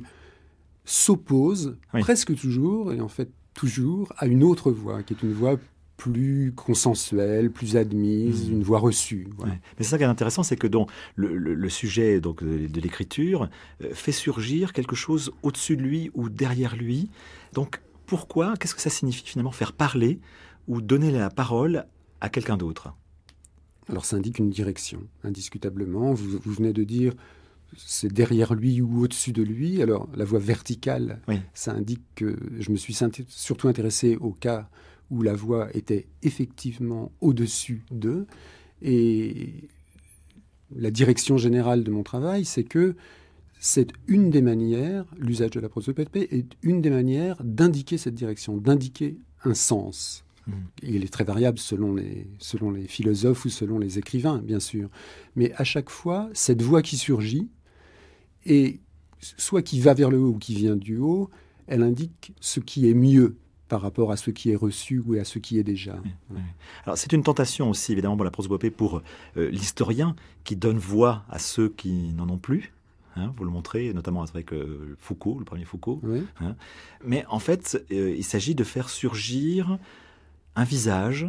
s'oppose presque toujours, et en fait toujours, à une autre voix, qui est une voix plus consensuelle, plus admise, une voix reçue. Voilà. Ouais. Mais c'est ça qui est intéressant, c'est que le sujet donc, de l'écriture fait surgir quelque chose au-dessus de lui ou derrière lui. Donc, pourquoi ? Qu'est-ce que ça signifie finalement faire parler ou donner la parole à quelqu'un d'autre ? Alors ça indique une direction, indiscutablement. Vous venez de dire c'est derrière lui ou au-dessus de lui. Alors la voix verticale, ça indique que je me suis surtout intéressé au cas où la voix était effectivement au-dessus d'eux. Et la direction générale de mon travail, c'est que c'est une des manières, l'usage de la prosopopée est une des manières d'indiquer cette direction, d'indiquer un sens. Il est très variable selon les philosophes ou selon les écrivains, bien sûr. Mais à chaque fois, cette voix qui surgit, et soit qui va vers le haut ou qui vient du haut, elle indique ce qui est mieux par rapport à ce qui est reçu ou à ce qui est déjà. Oui. Alors c'est une tentation aussi, évidemment, pour la prosopopée, pour l'historien qui donne voix à ceux qui n'en ont plus. Vous le montrez, notamment avec Foucault, le premier Foucault. Oui. Mais en fait, il s'agit de faire surgir un visage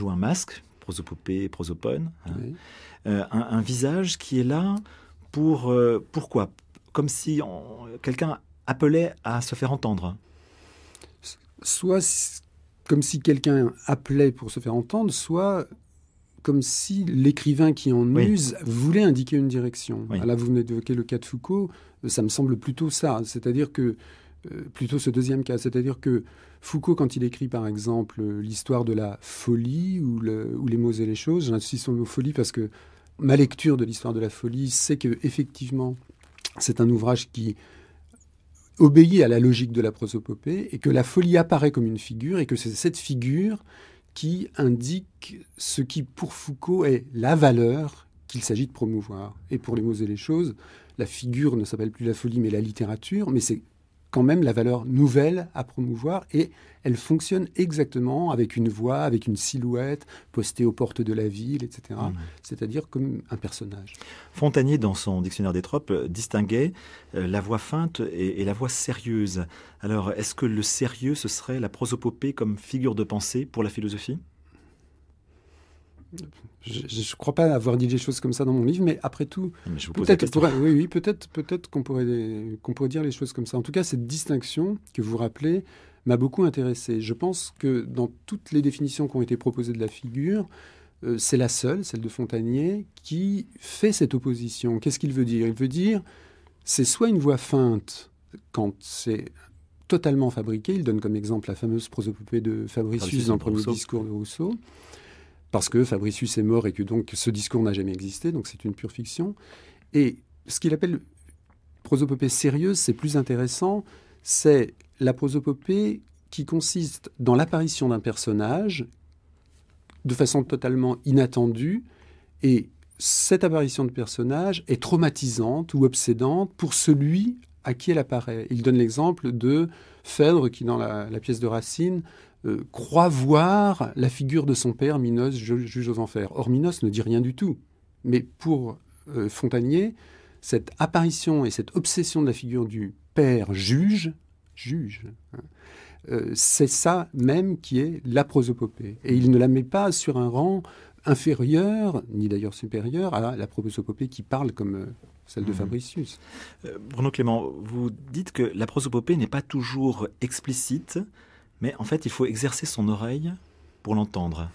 ou un masque, prosopopée, prosopone, un visage qui est là pourquoi ? Comme si quelqu'un appelait à se faire entendre. Soit comme si quelqu'un appelait pour se faire entendre, soit comme si l'écrivain qui en use voulait indiquer une direction. Oui. Là, vous venez d'évoquer le cas de Foucault, ça me semble plutôt ça, c'est-à-dire que, plutôt ce deuxième cas, c'est-à-dire que Foucault, quand il écrit par exemple l'histoire de la folie ou les mots et les choses, j'insiste sur le mot folie parce que ma lecture de l'histoire de la folie, c'est qu'effectivement, c'est un ouvrage qui obéit à la logique de la prosopopée et que la folie apparaît comme une figure et que c'est cette figure qui indique ce qui, pour Foucault, est la valeur qu'il s'agit de promouvoir. Et pour les mots et les choses, la figure ne s'appelle plus la folie mais la littérature, mais c'est quand même la valeur nouvelle à promouvoir, et elle fonctionne exactement avec une voix, avec une silhouette postée aux portes de la ville, etc. C'est-à-dire comme un personnage. Fontanier, dans son dictionnaire des tropes, distinguait la voix feinte et la voix sérieuse. Alors, est-ce que le sérieux, ce serait la prosopopée comme figure de pensée pour la philosophie ? Je ne crois pas avoir dit des choses comme ça dans mon livre, mais après tout, peut-être qu'on pourrait dire les choses comme ça. En tout cas, cette distinction que vous rappelez m'a beaucoup intéressé. Je pense que dans toutes les définitions qui ont été proposées de la figure, c'est la seule, celle de Fontanier, qui fait cette opposition. Qu'est-ce qu'il veut dire ? Il veut dire, c'est soit une voix feinte quand c'est totalement fabriqué. Il donne comme exemple la fameuse prosopopée de Fabricius dans le premier discours de Rousseau, parce que Fabricius est mort et que donc ce discours n'a jamais existé, donc c'est une pure fiction. Et ce qu'il appelle prosopopée sérieuse, c'est plus intéressant, c'est la prosopopée qui consiste dans l'apparition d'un personnage de façon totalement inattendue, et cette apparition de personnage est traumatisante ou obsédante pour celui à qui elle apparaît. Il donne l'exemple de Phèdre qui, dans la pièce de Racine, croit voir la figure de son père, Minos, juge aux enfers. Or, Minos ne dit rien du tout. Mais pour Fontanier, cette apparition et cette obsession de la figure du père juge, c'est ça même qui est la prosopopée. Et il ne la met pas sur un rang inférieur, ni d'ailleurs supérieur, à la prosopopée qui parle comme celle de Fabricius. Bruno Clément, vous dites que la prosopopée n'est pas toujours explicite, mais en fait, il faut exercer son oreille pour l'entendre.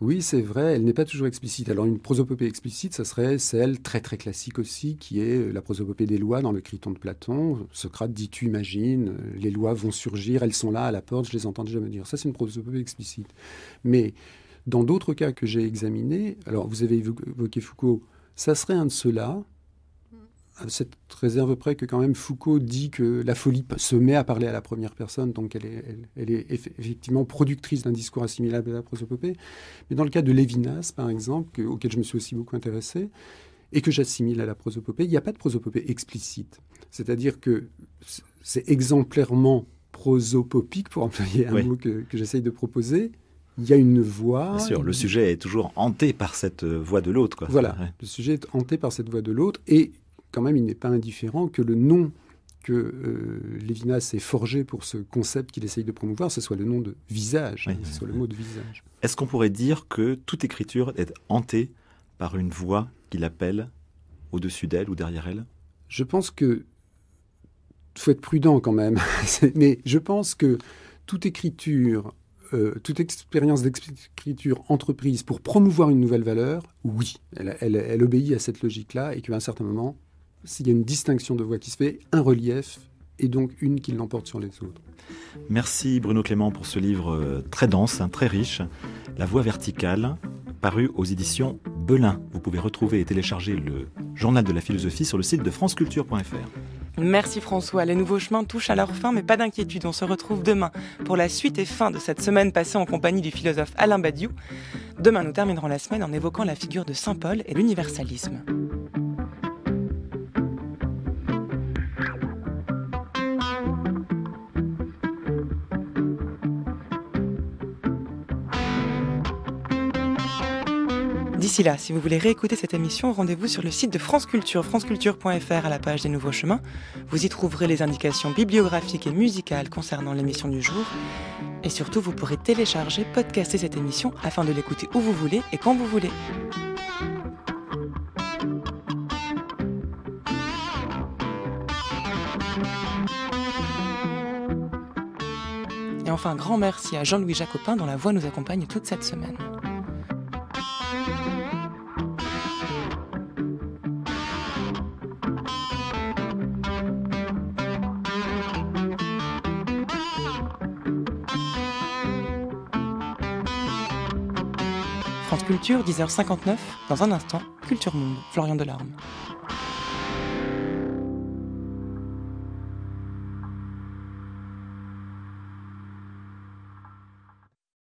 Oui, c'est vrai, elle n'est pas toujours explicite. Alors, une prosopopée explicite, ça serait celle très très classique aussi, qui est la prosopopée des lois dans le Criton de Platon. Socrate dit, tu imagines, les lois vont surgir, elles sont là à la porte, je les entends déjà me dire. Ça, c'est une prosopopée explicite. Mais dans d'autres cas que j'ai examinés, alors vous avez évoqué Foucault, ça serait un de ceux-là, à cette réserve près que quand même Foucault dit que la folie se met à parler à la première personne, donc elle est effectivement productrice d'un discours assimilable à la prosopopée. Mais dans le cas de Lévinas, par exemple, auquel je me suis aussi beaucoup intéressé, et que j'assimile à la prosopopée, il n'y a pas de prosopopée explicite. C'est-à-dire que c'est exemplairement prosopopique, pour employer un mot que j'essaye de proposer. Il y a une voix... Bien sûr, le sujet est toujours hanté par cette voix de l'autre, quoi. Voilà, le sujet est hanté par cette voix de l'autre, et quand même, il n'est pas indifférent que le nom que Lévinas s'est forgé pour ce concept qu'il essaye de promouvoir, ce soit le nom de visage, ce soit le mot de visage. Est-ce qu'on pourrait dire que toute écriture est hantée par une voix qui l'appelle au-dessus d'elle ou derrière elle ? Je pense que faut être prudent quand même, mais je pense que toute écriture, toute expérience d'écriture entreprise pour promouvoir une nouvelle valeur, oui, elle obéit à cette logique-là, et qu'à un certain moment, s'il y a une distinction de voix qui se fait, un relief, et donc une qui l'emporte sur les autres. Merci Bruno Clément pour ce livre très dense, très riche, La Voix verticale, paru aux éditions Belin. Vous pouvez retrouver et télécharger le journal de la philosophie sur le site de franceculture.fr. Merci François. Les nouveaux chemins touchent à leur fin, mais pas d'inquiétude, on se retrouve demain pour la suite et fin de cette semaine passée en compagnie du philosophe Alain Badiou. Demain, nous terminerons la semaine en évoquant la figure de Saint Paul et l'universalisme. D'ici là, si vous voulez réécouter cette émission, rendez-vous sur le site de France Culture, franceculture.fr à la page des Nouveaux Chemins. Vous y trouverez les indications bibliographiques et musicales concernant l'émission du jour. Et surtout, vous pourrez télécharger, podcaster cette émission afin de l'écouter où vous voulez et quand vous voulez. Et enfin, un grand merci à Jean-Louis Jacopin dont la voix nous accompagne toute cette semaine. France Culture, 10h59, dans un instant, Culture Monde, Florian Delorme.